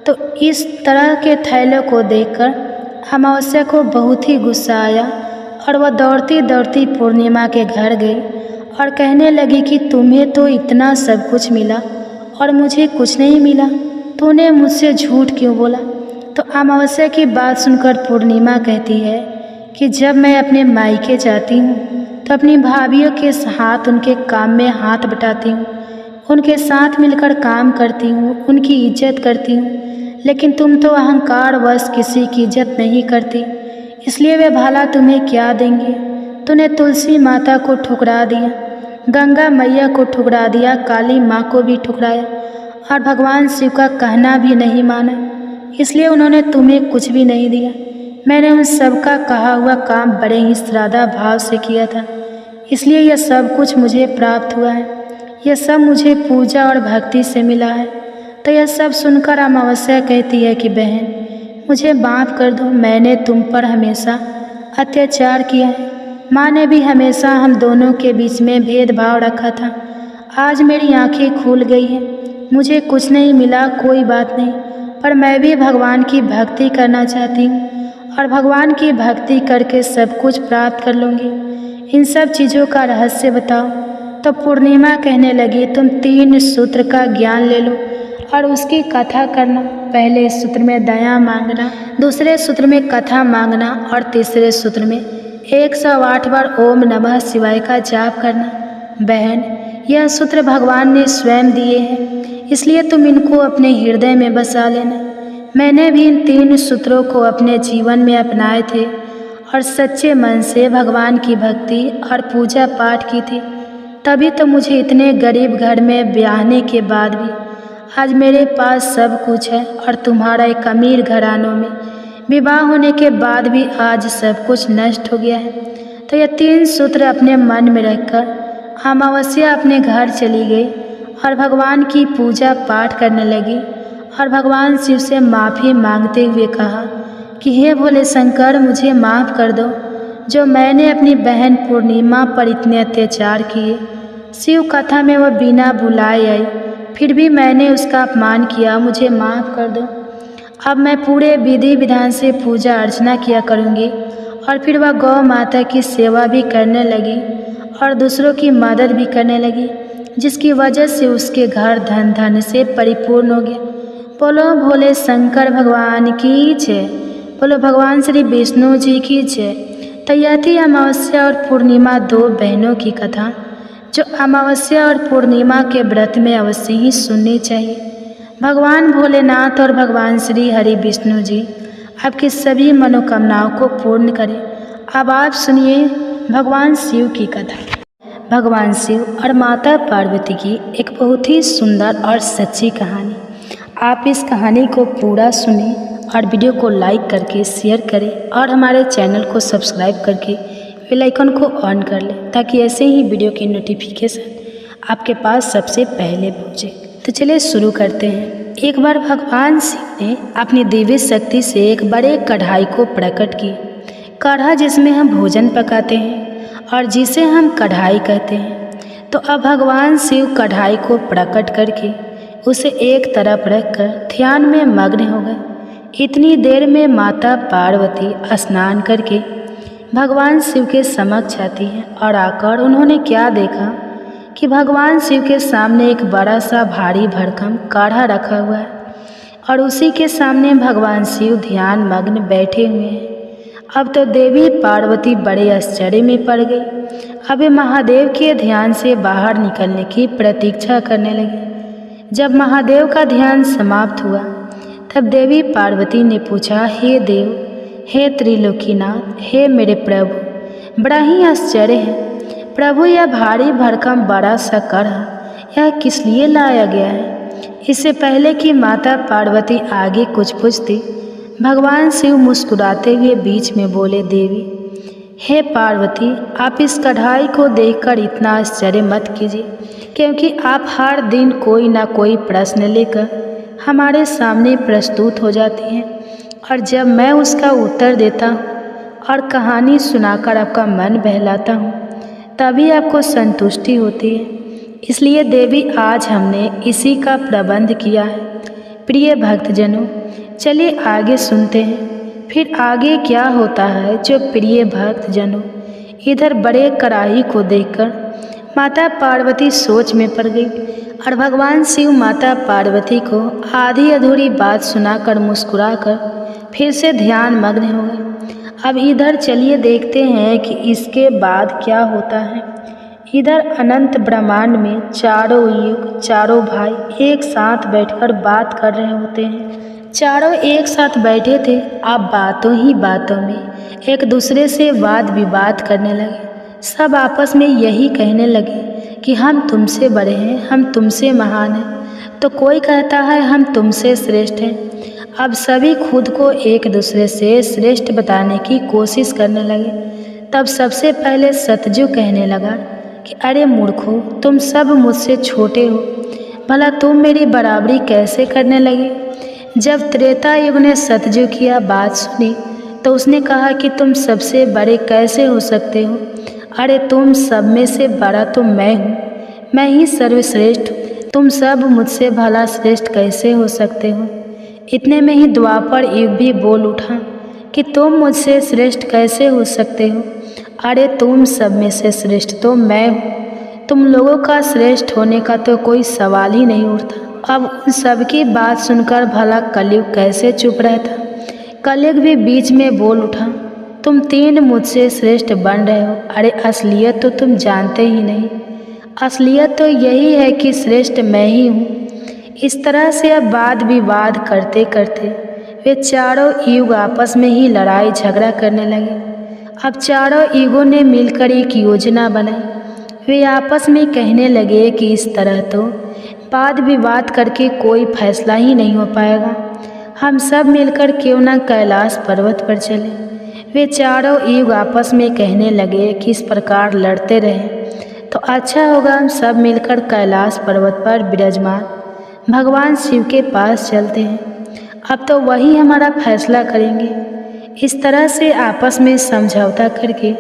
तो इस तरह के थैलों को देखकर अमावस्या को बहुत ही गुस्सा आया और वह दौड़ती दौड़ती पूर्णिमा के घर गई और कहने लगी कि तुम्हें तो इतना सब कुछ मिला और मुझे कुछ नहीं मिला, तूने मुझसे झूठ क्यों बोला? तो अमावस्या की बात सुनकर पूर्णिमा कहती है कि जब मैं अपने मायके जाती हूँ तो अपनी भाभीयों के साथ उनके काम में हाथ बटाती हूँ, उनके साथ मिलकर काम करती हूँ, उनकी इज्जत करती हूँ। लेकिन तुम तो अहंकारवश किसी की इज्जत नहीं करती, इसलिए वे भला तुम्हें क्या देंगे? तूने तुलसी माता को ठुकरा दिया, गंगा मैया को ठुकरा दिया, काली माँ को भी ठुकराया और भगवान शिव का कहना भी नहीं माना, इसलिए उन्होंने तुम्हें कुछ भी नहीं दिया। मैंने उन सब का कहा हुआ काम बड़े ही श्रद्धा भाव से किया था, इसलिए यह सब कुछ मुझे प्राप्त हुआ है। यह सब मुझे पूजा और भक्ति से मिला है। तो यह सब सुनकर अमावस्या कहती है कि बहन मुझे माफ़ कर दो, मैंने तुम पर हमेशा अत्याचार किया है। माँ ने भी हमेशा हम दोनों के बीच में भेदभाव रखा था। आज मेरी आंखें खुल गई हैं, मुझे कुछ नहीं मिला, कोई बात नहीं, पर मैं भी भगवान की भक्ति करना चाहती हूँ और भगवान की भक्ति करके सब कुछ प्राप्त कर लूँगी। इन सब चीज़ों का रहस्य बताओ। तो पूर्णिमा कहने लगी तुम 3 सूत्र का ज्ञान ले लो और उसकी कथा करना। पहले सूत्र में दया मांगना, दूसरे सूत्र में कथा मांगना और तीसरे सूत्र में 108 बार ओम नमः शिवाय का जाप करना। बहन यह सूत्र भगवान ने स्वयं दिए हैं, इसलिए तुम इनको अपने हृदय में बसा लेना। मैंने भी इन 3 सूत्रों को अपने जीवन में अपनाए थे और सच्चे मन से भगवान की भक्ति और पूजा पाठ की थी। तभी तो मुझे इतने गरीब घर में ब्याहने के बाद भी आज मेरे पास सब कुछ है और तुम्हारा एक अमीर घरानों में विवाह होने के बाद भी आज सब कुछ नष्ट हो गया है। तो यह 3 सूत्र अपने मन में रखकर अमावस्या अपने घर चली गई और भगवान की पूजा पाठ करने लगी और भगवान शिव से माफ़ी मांगते हुए कहा कि हे भोले शंकर, मुझे माफ़ कर दो जो मैंने अपनी बहन पूर्णिमा पर इतने अत्याचार किए। शिव कथा में वह बिना बुलाए आई, फिर भी मैंने उसका अपमान किया, मुझे माफ़ कर दो। अब मैं पूरे विधि विधान से पूजा अर्चना किया करूँगी। और फिर वह गौ माता की सेवा भी करने लगी और दूसरों की मदद भी करने लगी, जिसकी वजह से उसके घर धन धन से परिपूर्ण हो गया। बोलो भोले शंकर भगवान की जय, बोलो भगवान श्री विष्णु जी की जय। तो यह थी अमावस्या और पूर्णिमा 2 बहनों की कथा, जो अमावस्या और पूर्णिमा के व्रत में अवश्य ही सुननी चाहिए। भगवान भोलेनाथ और भगवान श्री हरि विष्णु जी आपकी सभी मनोकामनाओं को पूर्ण करें। अब आप सुनिए भगवान शिव की कथा। भगवान शिव और माता पार्वती की एक बहुत ही सुंदर और सच्ची कहानी। आप इस कहानी को पूरा सुने और वीडियो को लाइक करके शेयर करें और हमारे चैनल को सब्सक्राइब करके बेल आइकन को ऑन कर लें, ताकि ऐसे ही वीडियो की नोटिफिकेशन आपके पास सबसे पहले पहुँचे। तो चलिए शुरू करते हैं। एक बार भगवान शिव ने अपनी दिव्य शक्ति से एक बड़े कढ़ाई को प्रकट किया। कढ़ा जिसमें हम भोजन पकाते हैं और जिसे हम कढ़ाई कहते हैं। तो अब भगवान शिव कढ़ाई को प्रकट करके उसे एक तरफ रखकर ध्यान में मग्न हो गए। इतनी देर में माता पार्वती स्नान करके भगवान शिव के समक्ष आती हैं और आकर उन्होंने क्या देखा कि भगवान शिव के सामने एक बड़ा सा भारी भरकम काढ़ा रखा हुआ है और उसी के सामने भगवान शिव ध्यान मग्न बैठे हुए हैं। अब तो देवी पार्वती बड़े आश्चर्य में पड़ गई। अब वे महादेव के ध्यान से बाहर निकलने की प्रतीक्षा करने लगी। जब महादेव का ध्यान समाप्त हुआ तब देवी पार्वती ने पूछा, हे देव, हे त्रिलोकीनाथ, हे मेरे प्रभु, बड़ा ही आश्चर्य है प्रभु, यह भारी भरकम बड़ा सा कढ़ा यह किस लिए लाया गया है? इससे पहले कि माता पार्वती आगे कुछ पूछती, भगवान शिव मुस्कुराते हुए बीच में बोले, देवी, हे पार्वती, आप इस कढ़ाई को देखकर इतना आश्चर्य मत कीजिए, क्योंकि आप हर दिन कोई ना कोई प्रश्न लेकर हमारे सामने प्रस्तुत हो जाती हैं और जब मैं उसका उत्तर देता हूँ और कहानी सुनाकर आपका मन बहलाता हूँ तभी आपको संतुष्टि होती है। इसलिए देवी आज हमने इसी का प्रबंध किया है। प्रिय भक्तजनों, चलिए आगे सुनते हैं फिर आगे क्या होता है। जो प्रिय भक्तजनों, इधर बड़े कढ़ाई को देखकर माता पार्वती सोच में पड़ गई और भगवान शिव माता पार्वती को आधी अधूरी बात सुनाकर मुस्कुराकर फिर से ध्यान मग्न हो गए। अब इधर चलिए देखते हैं कि इसके बाद क्या होता है। इधर अनंत ब्रह्मांड में चारों युग, चारों भाई एक साथ बैठकर बात कर रहे होते हैं। चारों एक साथ बैठे थे। अब बातों ही बातों में एक दूसरे से वाद विवाद करने लगे। सब आपस में यही कहने लगे कि हम तुमसे बड़े हैं, हम तुमसे महान हैं। तो कोई कहता है हम तुमसे श्रेष्ठ हैं। अब सभी खुद को एक दूसरे से श्रेष्ठ बताने की कोशिश करने लगे। तब सबसे पहले सतजु कहने लगा कि अरे मूर्खों, तुम सब मुझसे छोटे हो, भला तुम मेरी बराबरी कैसे करने लगे? जब त्रेता युग ने सतजु की बात सुनी तो उसने कहा कि तुम सबसे बड़े कैसे हो सकते हो? अरे तुम सब में से बड़ा तो मैं हूँ, मैं ही सर्वश्रेष्ठ हूँ। तुम सब मुझसे भला श्रेष्ठ कैसे हो सकते हो? इतने में ही द्वापर युग भी बोल उठा कि तुम मुझसे श्रेष्ठ कैसे हो सकते हो? अरे तुम सब में से श्रेष्ठ तो मैं हूँ, तुम लोगों का श्रेष्ठ होने का तो कोई सवाल ही नहीं उठता। अब उन सब की बात सुनकर भला कलयुग कैसे चुप रहता? कलयुग भी बीच में बोल उठा, तुम 3 मुझसे श्रेष्ठ बन रहे हो। अरे असलियत तो तुम जानते ही नहीं, असलियत तो यही है कि श्रेष्ठ मैं ही हूँ। इस तरह से अब वाद विवाद करते करते वे चारों युग आपस में ही लड़ाई झगड़ा करने लगे। अब चारों युगों ने मिलकर एक योजना बनाई। वे आपस में कहने लगे कि इस तरह तो वाद विवाद करके कोई फैसला ही नहीं हो पाएगा। हम सब मिलकर क्यों न कैलाश पर्वत पर चले। वे चारों युग आपस में कहने लगे कि इस प्रकार लड़ते रहे तो अच्छा होगा हम सब मिलकर कैलाश पर्वत पर विराजमान भगवान शिव के पास चलते हैं। अब तो वही हमारा फैसला करेंगे। इस तरह से आपस में समझौता करके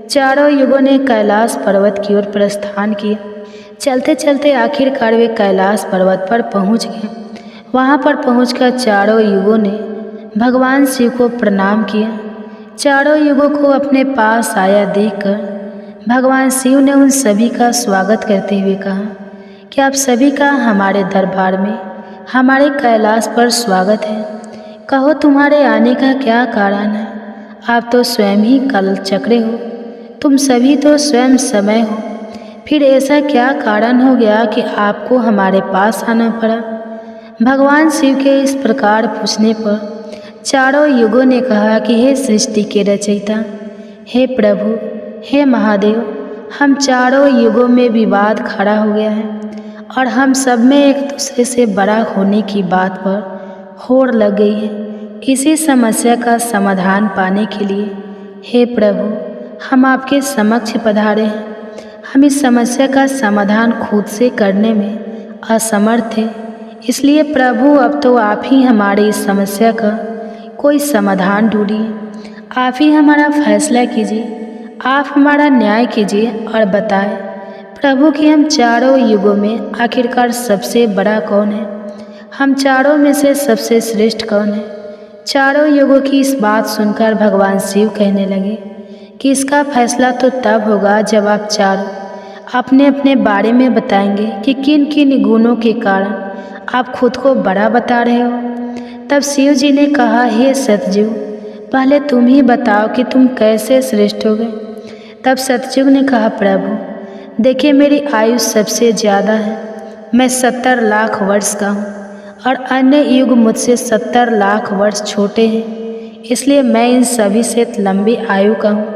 चारों युगों ने कैलाश पर्वत की ओर प्रस्थान किया। चलते चलते आखिरकार वे कैलाश पर्वत पर पहुंच गए। वहां पर पहुंचकर चारों युगों ने भगवान शिव को प्रणाम किया। चारों युगों को अपने पास आया देखकर भगवान शिव ने उन सभी का स्वागत करते हुए कहा कि आप सभी का हमारे दरबार में हमारे कैलाश पर स्वागत है। कहो तुम्हारे आने का क्या कारण है। आप तो स्वयं ही कल चक्रे हो, तुम सभी तो स्वयं समय हो, फिर ऐसा क्या कारण हो गया कि आपको हमारे पास आना पड़ा। भगवान शिव के इस प्रकार पूछने पर चारों युगों ने कहा कि हे सृष्टि के रचयिता, हे प्रभु, हे महादेव, हम चारों युगों में विवाद खड़ा हो गया है और हम सब में एक दूसरे से बड़ा होने की बात पर होड़ लग गई है। इसी समस्या का समाधान पाने के लिए हे प्रभु हम आपके समक्ष पधारे हैं। हम इस समस्या का समाधान खुद से करने में असमर्थ थे, इसलिए प्रभु अब तो आप ही हमारी इस समस्या का कोई समाधान ढूंढिए। आप ही हमारा फैसला कीजिए, आप हमारा न्याय कीजिए और बताएं प्रभु कि हम चारों युगों में आखिरकार सबसे बड़ा कौन है। हम चारों में से सबसे श्रेष्ठ कौन है। चारों युगों की इस बात सुनकर भगवान शिव कहने लगे कि इसका फैसला तो तब होगा जब आप चारों अपने अपने बारे में बताएंगे कि किन किन गुणों के कारण आप खुद को बड़ा बता रहे हो। तब शिव जी ने कहा, हे सतयुग, पहले तुम ही बताओ कि तुम कैसे श्रेष्ठ हो गए। तब सतयुग ने कहा, प्रभु देखिए मेरी आयु सबसे ज़्यादा है, मैं 70 लाख वर्ष का हूँ और अन्य युग मुझसे 70 लाख वर्ष छोटे हैं, इसलिए मैं इन सभी से लंबी आयु का हूँ।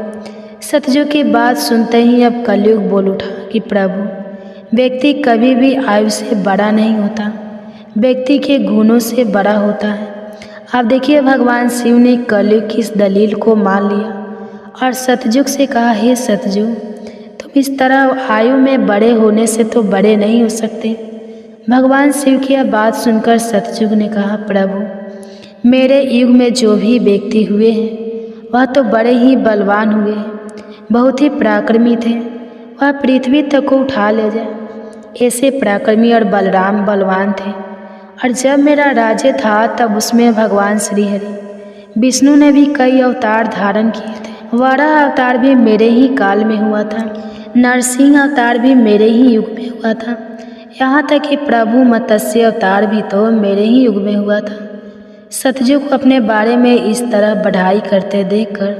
सतयुग की बात सुनते ही अब कलयुग बोल उठा कि प्रभु व्यक्ति कभी भी आयु से बड़ा नहीं होता, व्यक्ति के गुणों से बड़ा होता है। आप देखिए भगवान शिव ने कलयुग की इस दलील को मान लिया और सतयुग से कहा, हे सतयुग, तुम इस तरह आयु में बड़े होने से तो बड़े नहीं हो सकते। भगवान शिव की यह बात सुनकर सतयुग ने कहा, प्रभु मेरे युग में जो भी व्यक्ति हुए हैं वह तो बड़े ही बलवान हुए हैं, बहुत ही पराक्रमी थे, वह पृथ्वी तक को उठा ले जाए, ऐसे पराक्रमी और बलराम बलवान थे। और जब मेरा राज्य था तब उसमें भगवान श्री हरि विष्णु ने भी कई अवतार धारण किए थे। वराह अवतार भी मेरे ही काल में हुआ था, नरसिंह अवतार भी मेरे ही युग में हुआ था, यहाँ तक कि प्रभु मत्स्य अवतार भी तो मेरे ही युग में हुआ था। सतयुग को अपने बारे में इस तरह बढ़ाई करते देखकर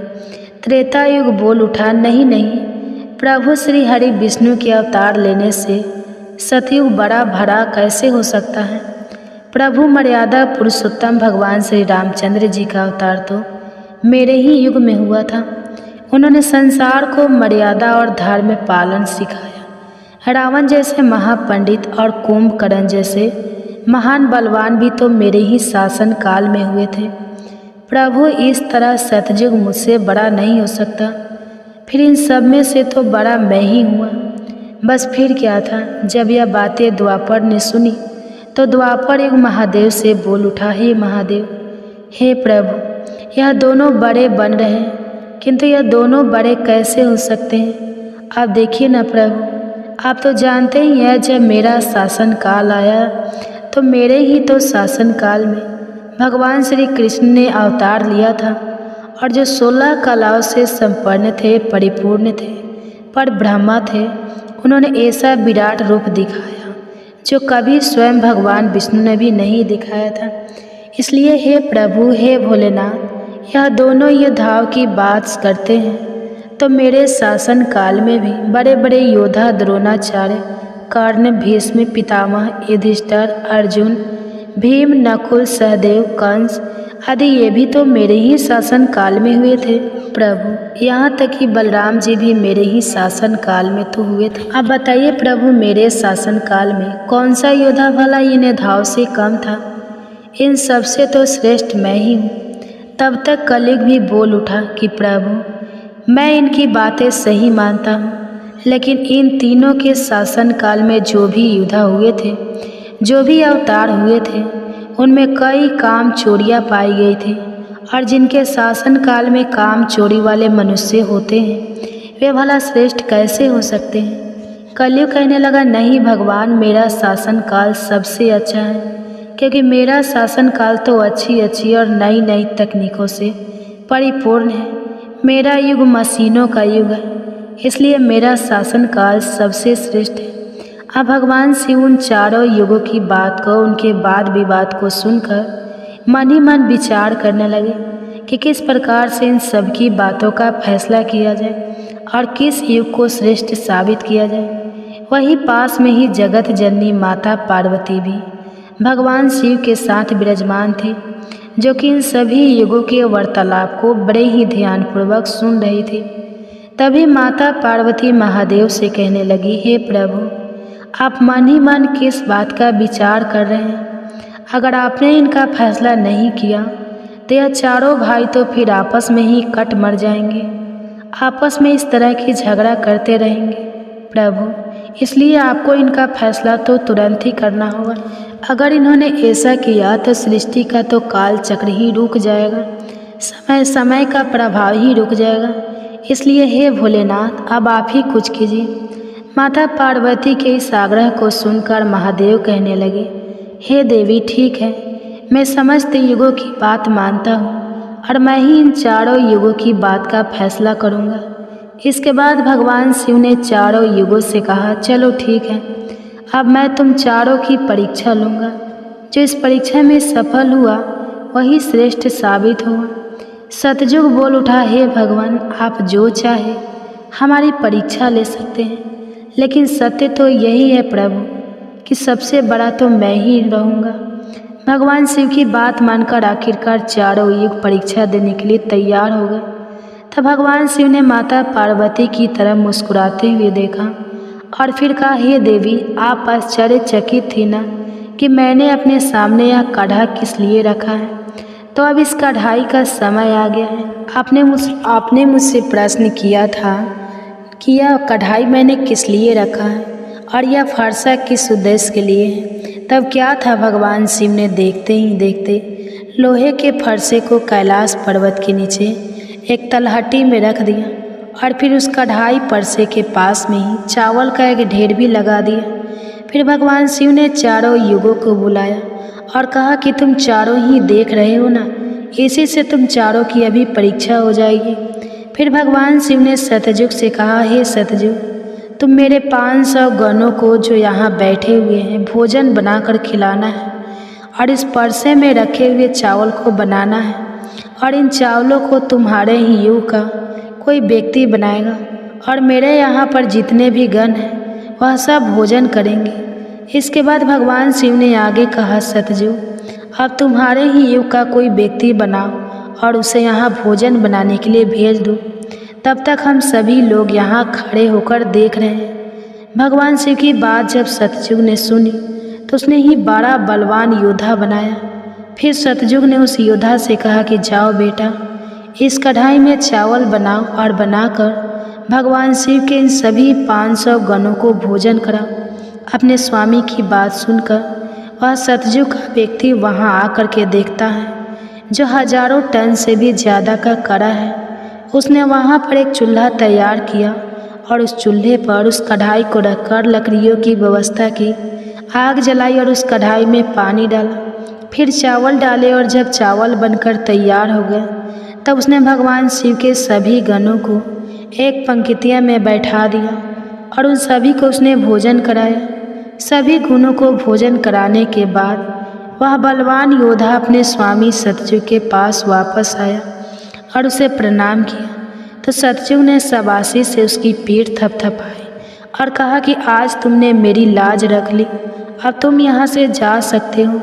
त्रेता युग बोल उठा, नहीं नहीं, प्रभु श्री हरि विष्णु के अवतार लेने से सतयुग बड़ा भरा कैसे हो सकता है। प्रभु मर्यादा पुरुषोत्तम भगवान श्री रामचंद्र जी का अवतार तो मेरे ही युग में हुआ था। उन्होंने संसार को मर्यादा और धर्म पालन सिखाया। रावण जैसे महापंडित और कुंभकर्ण जैसे महान बलवान भी तो मेरे ही शासन काल में हुए थे। प्रभु इस तरह सतयुग मुझसे बड़ा नहीं हो सकता, फिर इन सब में से तो बड़ा मैं ही हुआ। बस फिर क्या था। जब यह बातें द्वापर ने सुनी तो द्वापर युग महादेव से बोल उठा, हे महादेव, हे प्रभु, यह दोनों बड़े बन रहे हैं, किंतु यह दोनों बड़े कैसे हो सकते हैं। आप देखिए ना प्रभु, आप तो जानते ही हैं जब मेरा शासन काल आया तो मेरे ही तो शासन काल में भगवान श्री कृष्ण ने अवतार लिया था और जो 16 कलाओं से संपन्न थे, परिपूर्ण थे, पर ब्रह्मा थे, उन्होंने ऐसा विराट रूप दिखाया जो कभी स्वयं भगवान विष्णु ने भी नहीं दिखाया था। इसलिए हे प्रभु, हे भोलेनाथ, यह दोनों युद्धाओं की बात करते हैं तो मेरे शासन काल में भी बड़े बड़े योद्धा द्रोणाचार्य, कर्ण, भीष्म, पितामह, युधिष्ठिर, अर्जुन, भीम, नकुल, सहदेव, कंस आदि ये भी तो मेरे ही शासन काल में हुए थे। प्रभु, यहाँ तक कि बलराम जी भी मेरे ही शासन काल में तो हुए थे। अब बताइए प्रभु, मेरे शासन काल में कौन सा योद्धा भला इन धाव से कम था? इन सबसे तो श्रेष्ठ मैं ही हूँ। तब तक कलिग भी बोल उठा कि प्रभु, मैं इनकी बातें सही मानता हूँ, लेकिन इन तीनों के शासन काल में जो भी योद्धा हुए थे, जो भी अवतार हुए थे, उनमें कई काम चोरियाँ पाई गई थी। और जिनके शासन काल में काम चोरी वाले मनुष्य होते हैं, वे भला श्रेष्ठ कैसे हो सकते हैं? कलयुग कहने लगा, नहीं भगवान, मेरा शासन काल सबसे अच्छा है, क्योंकि मेरा शासन काल तो अच्छी और नई नई तकनीकों से परिपूर्ण है। मेरा युग मशीनों का युग है, इसलिए मेरा शासन काल सबसे श्रेष्ठ है। अब भगवान शिव उन चारों युगों की बात को, उनके वाद विवाद को सुनकर मन ही मन विचार करने लगे कि किस प्रकार से इन सब की बातों का फैसला किया जाए और किस युग को श्रेष्ठ साबित किया जाए। वहीं पास में ही जगत जननी माता पार्वती भी भगवान शिव के साथ विराजमान थे, जो कि इन सभी युगों के वार्तालाप को बड़े ही ध्यानपूर्वक सुन रही थी। तभी माता पार्वती महादेव से कहने लगी, हे प्रभु, आप मन ही मन किस बात का विचार कर रहे हैं? अगर आपने इनका फैसला नहीं किया तो यह चारों भाई तो फिर आपस में ही कट मर जाएंगे, आपस में इस तरह की झगड़ा करते रहेंगे। प्रभु, इसलिए आपको इनका फैसला तो तुरंत ही करना होगा। अगर इन्होंने ऐसा किया तो सृष्टि का तो काल चक्र ही रुक जाएगा, समय का प्रभाव ही रुक जाएगा। इसलिए हे भोलेनाथ, अब आप ही कुछ कीजिए। माता पार्वती के इस आग्रह को सुनकर महादेव कहने लगे, हे देवी, ठीक है, मैं समस्त युगों की बात मानता हूँ और मैं ही इन चारों युगों की बात का फैसला करूँगा। इसके बाद भगवान शिव ने चारों युगों से कहा, चलो ठीक है, अब मैं तुम चारों की परीक्षा लूँगा। जो इस परीक्षा में सफल हुआ वही श्रेष्ठ साबित हुआ। सतयुग बोल उठा, हे भगवान, आप जो चाहे हमारी परीक्षा ले सकते हैं, लेकिन सत्य तो यही है प्रभु कि सबसे बड़ा तो मैं ही रहूँगा। भगवान शिव की बात मानकर आखिरकार चारों युग परीक्षा देने के लिए तैयार हो गए। तब भगवान शिव ने माता पार्वती की तरफ मुस्कुराते हुए देखा और फिर कहा, हे देवी, आप आश्चर्यचकित थी ना कि मैंने अपने सामने यह कढ़ा किस लिए रखा है? तो अब इस कढ़ाई का समय आ गया है। आपने मुझसे प्रश्न किया था कि यह कढ़ाई मैंने किस लिए रखा है और यह फरसा किस उद्देश्य के लिए है। तब क्या था, भगवान शिव ने देखते ही देखते लोहे के फरसे को कैलाश पर्वत के नीचे एक तलहटी में रख दिया और फिर उस कढ़ाई फरसे के पास में ही चावल का एक ढेर भी लगा दिया। फिर भगवान शिव ने चारों युगों को बुलाया और कहा कि तुम चारों ही देख रहे हो ना, इसी से तुम चारों की अभी परीक्षा हो जाएगी। फिर भगवान शिव ने सतयुग से कहा, हे सतयुग, तुम मेरे 500 गणों को जो यहाँ बैठे हुए हैं भोजन बनाकर खिलाना है और इस परसे में रखे हुए चावल को बनाना है और इन चावलों को तुम्हारे ही युग का कोई व्यक्ति बनाएगा और मेरे यहाँ पर जितने भी गण हैं वह सब भोजन करेंगे। इसके बाद भगवान शिव ने आगे कहा, सतयुग, अब तुम्हारे ही युग का कोई व्यक्ति बनाओ और उसे यहाँ भोजन बनाने के लिए भेज दो। तब तक हम सभी लोग यहाँ खड़े होकर देख रहे हैं। भगवान शिव की बात जब सतयुग ने सुनी तो उसने ही बड़ा बलवान योद्धा बनाया। फिर सतयुग ने उस योद्धा से कहा कि जाओ बेटा, इस कढ़ाई में चावल बनाओ और बनाकर भगवान शिव के इन सभी 500 गणों को भोजन कराओ। अपने स्वामी की बात सुनकर वह सतयुग का व्यक्ति वहाँ आकर के देखता है, जो हजारों टन से भी ज़्यादा का कड़ा है। उसने वहाँ पर एक चूल्हा तैयार किया और उस चूल्हे पर उस कढ़ाई को रखकर लकड़ियों की व्यवस्था की, आग जलाई और उस कढ़ाई में पानी डाला, फिर चावल डाले और जब चावल बनकर तैयार हो गए तब उसने भगवान शिव के सभी गणों को एक पंक्तियाँ में बैठा दिया और उन सभी को उसने भोजन कराया। सभी गुणों को भोजन कराने के बाद वह बलवान योद्धा अपने स्वामी सतयुग के पास वापस आया और उसे प्रणाम किया। तो सतयुग ने शाबाशी से उसकी पीठ थपथपाई और कहा कि आज तुमने मेरी लाज रख ली, अब तुम यहाँ से जा सकते हो।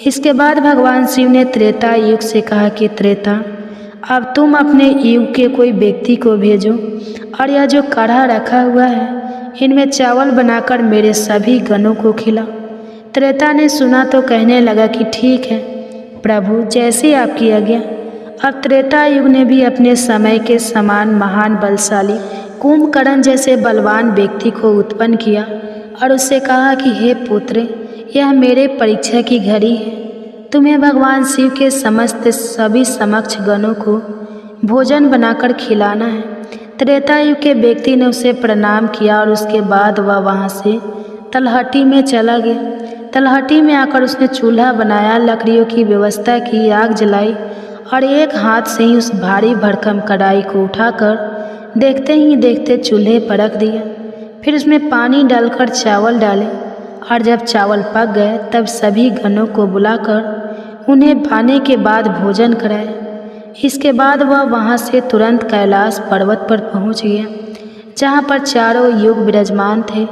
इसके बाद भगवान शिव ने त्रेता युग से कहा कि त्रेता, अब तुम अपने युग के कोई व्यक्ति को भेजो और यह जो कढ़ा रखा हुआ है इनमें चावल बनाकर मेरे सभी गणों को खिलाओ। त्रेता ने सुना तो कहने लगा कि ठीक है प्रभु, जैसी आपकी आज्ञा। अब त्रेता युग ने भी अपने समय के समान महान बलशाली कुंभकर्ण जैसे बलवान व्यक्ति को उत्पन्न किया और उससे कहा कि हे पुत्र, यह मेरे परीक्षा की घड़ी है। तुम्हें भगवान शिव के समस्त सभी समक्ष गणों को भोजन बनाकर खिलाना है। त्रेता युग के व्यक्ति ने उसे प्रणाम किया और उसके बाद वह वहाँ से तलहटी में चला गया। तलहटी में आकर उसने चूल्हा बनाया, लकड़ियों की व्यवस्था की, आग जलाई और एक हाथ से ही उस भारी भरकम कढ़ाई को उठाकर देखते ही देखते चूल्हे पर रख दिया। फिर उसमें पानी डालकर चावल डाले और जब चावल पक गए तब सभी गणों को बुलाकर उन्हें भाने के बाद भोजन कराया। इसके बाद वह वहाँ से तुरंत कैलाश पर्वत पर पहुँच गया जहाँ पर चारों युग विराजमान थे।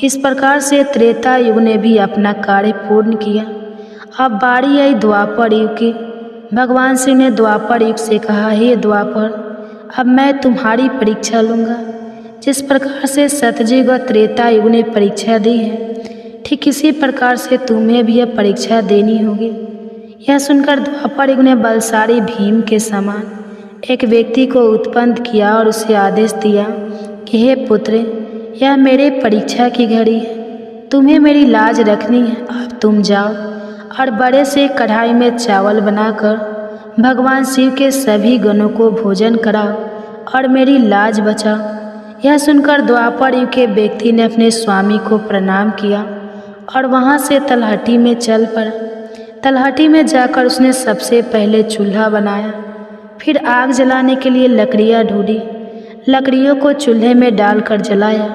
इस प्रकार से त्रेता युग ने भी अपना कार्य पूर्ण किया। अब बारी आई द्वापर युग की। भगवान शिव ने द्वापर युग से कहा, हे द्वापर, अब मैं तुम्हारी परीक्षा लूँगा। जिस प्रकार से सतयुग और त्रेता युग ने परीक्षा दी है, ठीक इसी प्रकार से तुम्हें भी अब परीक्षा देनी होगी। यह सुनकर द्वापर युग ने बलशाली भीम के समान एक व्यक्ति को उत्पन्न किया और उसे आदेश दिया कि हे पुत्र, यह मेरे परीक्षा की घड़ी है, तुम्हें मेरी लाज रखनी है। अब तुम जाओ और बड़े से कढ़ाई में चावल बनाकर भगवान शिव के सभी गणों को भोजन कराओ और मेरी लाज बचाओ। यह सुनकर द्वापर युग के व्यक्ति ने अपने स्वामी को प्रणाम किया और वहाँ से तलहटी में चल पड़ा। तलहटी में जाकर उसने सबसे पहले चूल्हा बनाया, फिर आग जलाने के लिए लकड़ियाँ ढूंढी। लकड़ियों को चूल्हे में डालकर जलाया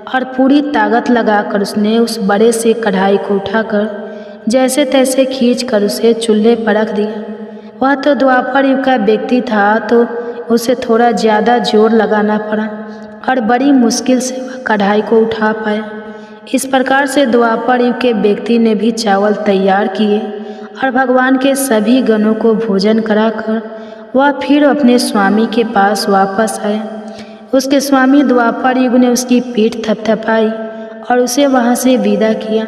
और पूरी ताकत लगाकर उसने उस बड़े से कढ़ाई को उठाकर जैसे तैसे खींचकर उसे चूल्हे पर रख दिया। वह तो द्वापर युग का व्यक्ति था तो उसे थोड़ा ज़्यादा जोर लगाना पड़ा और बड़ी मुश्किल से वह कढ़ाई को उठा पाया। इस प्रकार से द्वापर युग के व्यक्ति ने भी चावल तैयार किए और भगवान के सभी गणों को भोजन कराकर वह फिर अपने स्वामी के पास वापस आया। उसके स्वामी द्वापर युग ने उसकी पीठ थपथपाई और उसे वहाँ से विदा किया।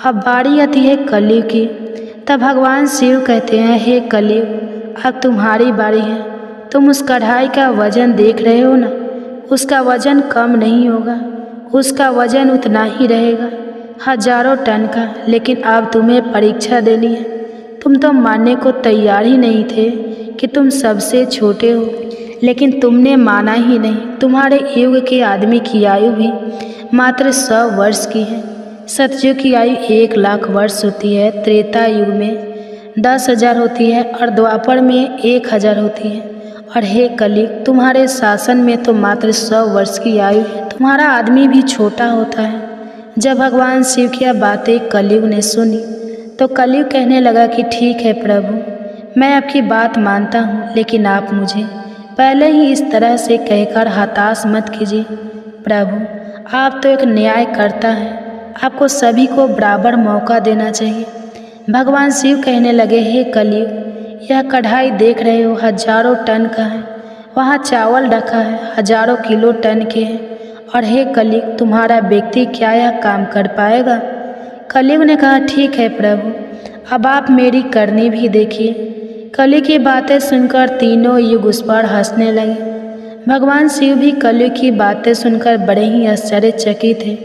अब बारी आती है कलयुग की। तब भगवान शिव कहते हैं, हे कलयुग, अब तुम्हारी बारी है। तुम उस कढ़ाई का वजन देख रहे हो ना, उसका वजन कम नहीं होगा, उसका वजन उतना ही रहेगा, हजारों टन का। लेकिन अब तुम्हें परीक्षा देनी है। तुम तो मानने को तैयार ही नहीं थे कि तुम सबसे छोटे हो, लेकिन तुमने माना ही नहीं। तुम्हारे युग के आदमी की आयु भी मात्र 100 वर्ष की है। सतयुग की आयु 1,00,000 वर्ष होती है, त्रेता युग में 10,000 होती है और द्वापर में 1,000 होती है। और हे कलयुग, तुम्हारे शासन में तो मात्र 100 वर्ष की आयु है। तुम्हारा आदमी भी छोटा होता है। जब भगवान शिव की बातें कलयुग ने सुनी तो कलयुग कहने लगा कि ठीक है प्रभु, मैं आपकी बात मानता हूँ, लेकिन आप मुझे पहले ही इस तरह से कहकर हताश मत कीजिए। प्रभु, आप तो एक न्यायकर्ता हैं, आपको सभी को बराबर मौका देना चाहिए। भगवान शिव कहने लगे, हे कलयुग, यह कढ़ाई देख रहे हो, हजारों टन का है। वहाँ चावल रखा है, हजारों किलो टन के हैं। और हे कलयुग, तुम्हारा व्यक्ति क्या यह काम कर पाएगा? कलयुग ने कहा, ठीक है प्रभु, अब आप मेरी करनी भी देखिए। कलयुग की बातें सुनकर तीनों युग उस पर हंसने लगे। भगवान शिव भी कलयुग की बातें सुनकर बड़े ही आश्चर्यचकित थे।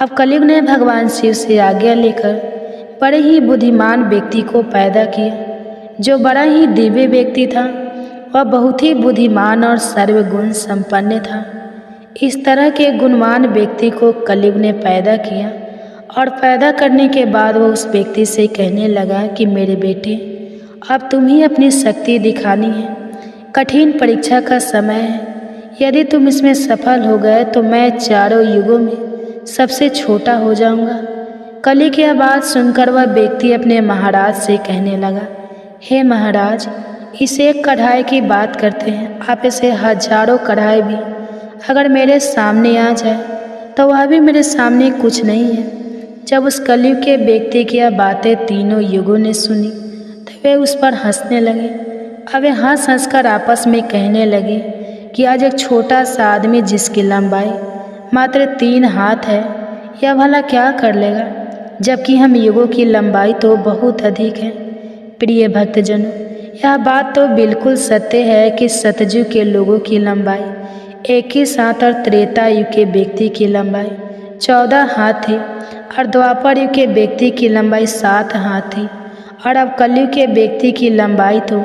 अब कलयुग ने भगवान शिव से आज्ञा लेकर बड़े ही बुद्धिमान व्यक्ति को पैदा किया। जो बड़ा ही दिव्य व्यक्ति था, वह बहुत ही बुद्धिमान और सर्वगुण संपन्न था। इस तरह के गुणवान व्यक्ति को कलयुग ने पैदा किया और पैदा करने के बाद वह उस व्यक्ति से कहने लगा कि मेरे बेटे, अब तुम ही अपनी शक्ति दिखानी है। कठिन परीक्षा का समय है। यदि तुम इसमें सफल हो गए तो मैं चारों युगों में सबसे छोटा हो जाऊंगा। कलयुग की बात सुनकर वह व्यक्ति अपने महाराज से कहने लगा, हे महाराज, इस एक कढ़ाई की बात करते हैं, आप इसे हजारों कढ़ाई भी अगर मेरे सामने आ जाए तो वह भी मेरे सामने कुछ नहीं है। जब उस कलयुग के व्यक्ति की यह बातें तीनों युगों ने सुनी तो वे उस पर हंसने लगे। अब वे हंस हंस कर आपस में कहने लगे कि आज एक छोटा सा आदमी जिसकी लंबाई मात्र 3 हाथ है, यह भला क्या कर लेगा, जबकि हम युगों की लंबाई तो बहुत अधिक है। प्रिय भक्तजनों, यह बात तो बिल्कुल सत्य है कि सतयुग के लोगों की लंबाई 21 हाथ और त्रेता युग के व्यक्ति की लंबाई 14 हाथ थी और द्वापर युग के व्यक्ति की लंबाई 7 हाथ थी और अब कलयुग के व्यक्ति की लंबाई तो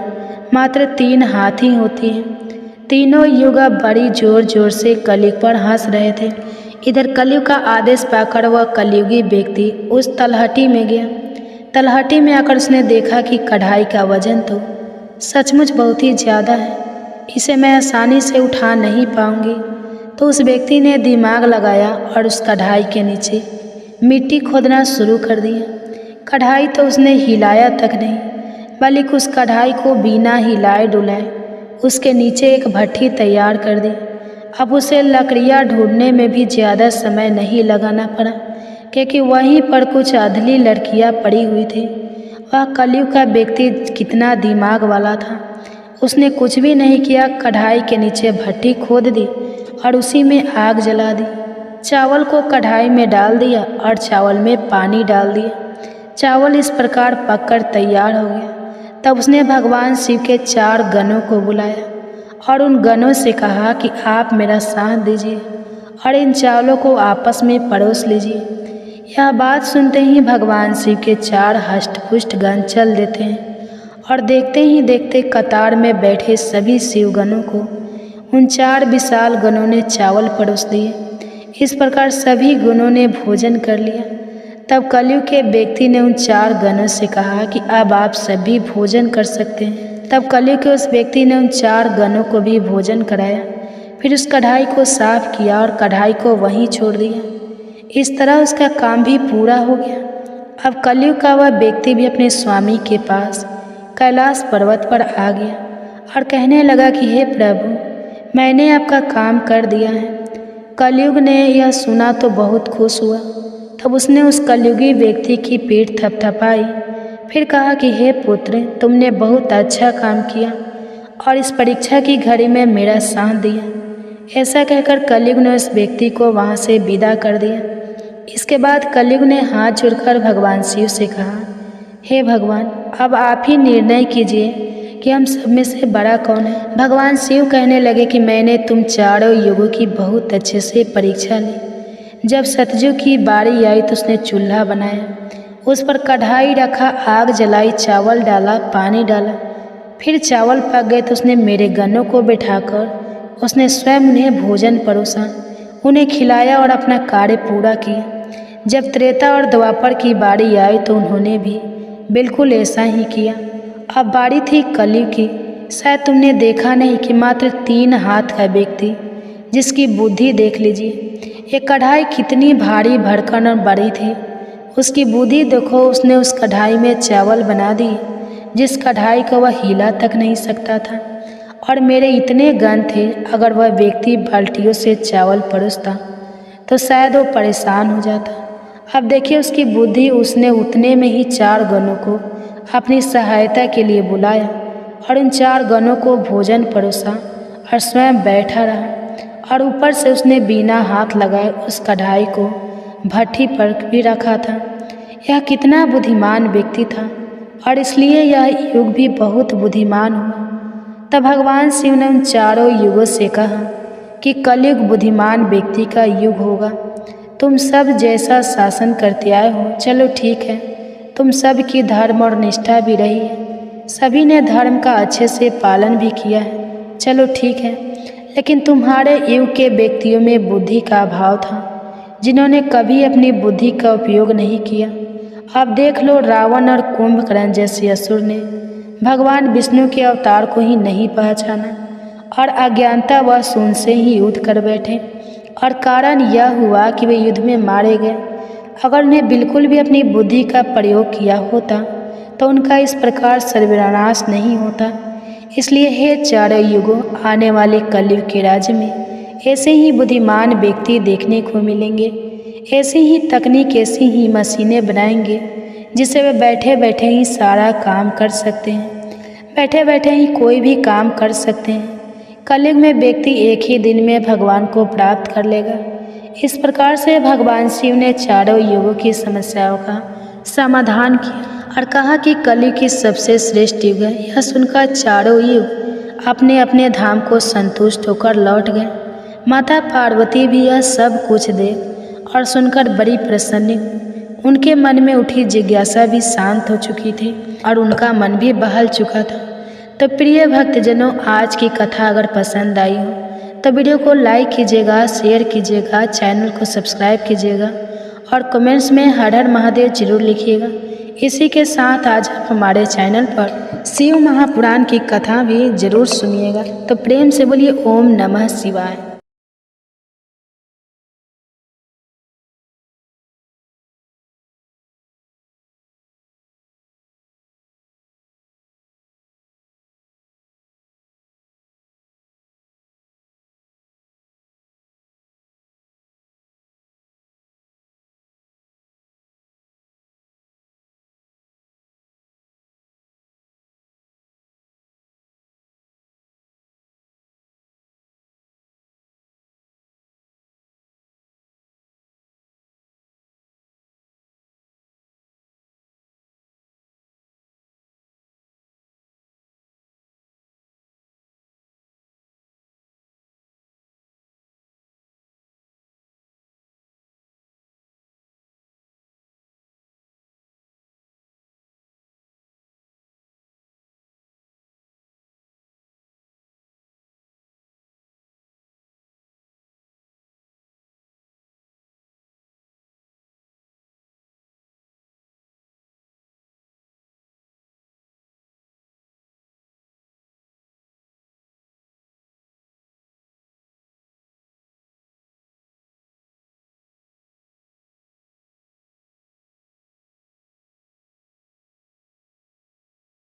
मात्र 3 हाथ ही होती है। तीनों युग अब बड़ी जोर जोर से कलयुग पर हंस रहे थे। इधर कलयुग का आदेश पाकर वह कलयुगी व्यक्ति उस तलहटी में गया। तलहटी में आकर उसने देखा कि कढ़ाई का वजन तो सचमुच बहुत ही ज़्यादा है, इसे मैं आसानी से उठा नहीं पाऊंगी। तो उस व्यक्ति ने दिमाग लगाया और उस कढ़ाई के नीचे मिट्टी खोदना शुरू कर दिया। कढ़ाई तो उसने हिलाया तक नहीं, बल्कि उस कढ़ाई को बिना हिलाए डुलाए उसके नीचे एक भट्ठी तैयार कर दी। अब उसे लकड़ियाँ ढूंढने में भी ज़्यादा समय नहीं लगाना पड़ा, क्योंकि वहीं पर कुछ अधली लड़कियाँ पड़ी हुई थी। वह कलयुग का व्यक्ति कितना दिमाग वाला था, उसने कुछ भी नहीं किया, कढ़ाई के नीचे भट्ठी खोद दी और उसी में आग जला दी। चावल को कढ़ाई में डाल दिया और चावल में पानी डाल दिया। चावल इस प्रकार पककर तैयार हो गया। तब उसने भगवान शिव के 4 गणों को बुलाया और उन गणों से कहा कि आप मेरा साथ दीजिए और इन चावलों को आपस में परोस लीजिए। यह बात सुनते ही भगवान शिव के 4 हष्टपुष्ट गण चल देते हैं और देखते ही देखते कतार में बैठे सभी शिवगणों को उन 4 विशाल गणों ने चावल परोस दिए। इस प्रकार सभी गणों ने भोजन कर लिया। तब कलयुग के व्यक्ति ने उन 4 गणों से कहा कि अब आप सभी भोजन कर सकते हैं। तब कलयुग के उस व्यक्ति ने उन 4 गणों को भी भोजन कराया, फिर उस कढ़ाई को साफ किया और कढ़ाई को वहीं छोड़ दिया। इस तरह उसका काम भी पूरा हो गया। अब कलयुग का वह व्यक्ति भी अपने स्वामी के पास कैलाश पर्वत पर आ गया और कहने लगा कि हे प्रभु, मैंने आपका काम कर दिया है। कलयुग ने यह सुना तो बहुत खुश हुआ। तब उसने उस कलयुगी व्यक्ति की पीठ थपथपाई, फिर कहा कि हे पुत्र, तुमने बहुत अच्छा काम किया और इस परीक्षा की घड़ी में मेरा साथ दिया। ऐसा कहकर कलयुग ने उस व्यक्ति को वहाँ से विदा कर दिया। इसके बाद कलयुग ने हाथ जोड़कर भगवान शिव से कहा, हे भगवान, अब आप ही निर्णय कीजिए कि हम सब में से बड़ा कौन है। भगवान शिव कहने लगे कि मैंने तुम 4 युगों की बहुत अच्छे से परीक्षा ली। जब सतयुग की बारी आई तो उसने चूल्हा बनाया, उस पर कढ़ाई रखा, आग जलाई, चावल डाला, पानी डाला। फिर चावल पक गए तो उसने मेरे गणों को बिठाकर उसने स्वयं उन्हें भोजन परोसा, उन्हें खिलाया और अपना कार्य पूरा किया। जब त्रेता और द्वापर की बारी आई तो उन्होंने भी बिल्कुल ऐसा ही किया। अब बारी थी कलयुग की। शायद तुमने देखा नहीं कि मात्र 3 हाथ का व्यक्ति, जिसकी बुद्धि देख लीजिए, ये कढ़ाई कितनी भारी भरकम और बड़ी थी। उसकी बुद्धि देखो, उसने उस कढ़ाई में चावल बना दिए जिस कढ़ाई को वह हिला तक नहीं सकता था। और मेरे इतने गण थे, अगर वह व्यक्ति बाल्टियों से चावल परोसता तो शायद वो परेशान हो जाता। अब देखिए उसकी बुद्धि, उसने उतने में ही 4 गणों को अपनी सहायता के लिए बुलाया और उन 4 गणों को भोजन परोसा और स्वयं बैठा रहा। और ऊपर से उसने बिना हाथ लगाए उस कढ़ाई को भट्ठी पर भी रखा था। यह कितना बुद्धिमान व्यक्ति था और इसलिए यह युग भी बहुत बुद्धिमान हुआ। तब भगवान शिव ने उन 4 युगों से कहा कि कलयुग बुद्धिमान व्यक्ति का युग होगा। तुम सब जैसा शासन करते आए हो, चलो ठीक है, तुम सब की धर्म और निष्ठा भी रही है, सभी ने धर्म का अच्छे से पालन भी किया है, चलो ठीक है। लेकिन तुम्हारे युग के व्यक्तियों में बुद्धि का अभाव था, जिन्होंने कभी अपनी बुद्धि का उपयोग नहीं किया। अब देख लो, रावण और कुंभकर्ण जैसे असुर ने भगवान विष्णु के अवतार को ही नहीं पहचाना और अज्ञानता व शून्य से ही युद्ध कर बैठे। और कारण यह हुआ कि वे युद्ध में मारे गए। अगर उन्हें बिल्कुल भी अपनी बुद्धि का प्रयोग किया होता तो उनका इस प्रकार सर्वनाश नहीं होता। इसलिए हे 4 युगों, आने वाले कलयुग के राज्य में ऐसे ही बुद्धिमान व्यक्ति देखने को मिलेंगे। ऐसी ही तकनीक, ऐसी ही मशीनें बनाएंगे जिससे वे बैठे बैठे ही सारा काम कर सकते हैं। बैठे बैठे ही कोई भी काम कर सकते हैं। कलयुग में व्यक्ति एक ही दिन में भगवान को प्राप्त कर लेगा। इस प्रकार से भगवान शिव ने चारों युगों की समस्याओं का समाधान किया और कहा कि कलयुग की सबसे श्रेष्ठ युग है। यह सुनकर चारों युग अपने अपने धाम को संतुष्ट होकर लौट गए। माता पार्वती भी यह सब कुछ देख और सुनकर बड़ी प्रसन्न हुई। उनके मन में उठी जिज्ञासा भी शांत हो चुकी थी और उनका मन भी बहल चुका था। तो प्रिय भक्तजनों, आज की कथा अगर पसंद आई हो तो वीडियो को लाइक कीजिएगा, शेयर कीजिएगा, चैनल को सब्सक्राइब कीजिएगा और कमेंट्स में हर हर महादेव जरूर लिखिएगा। इसी के साथ आज आप हमारे चैनल पर शिव महापुराण की कथा भी जरूर सुनिएगा। तो प्रेम से बोलिए ओम नमः शिवाय।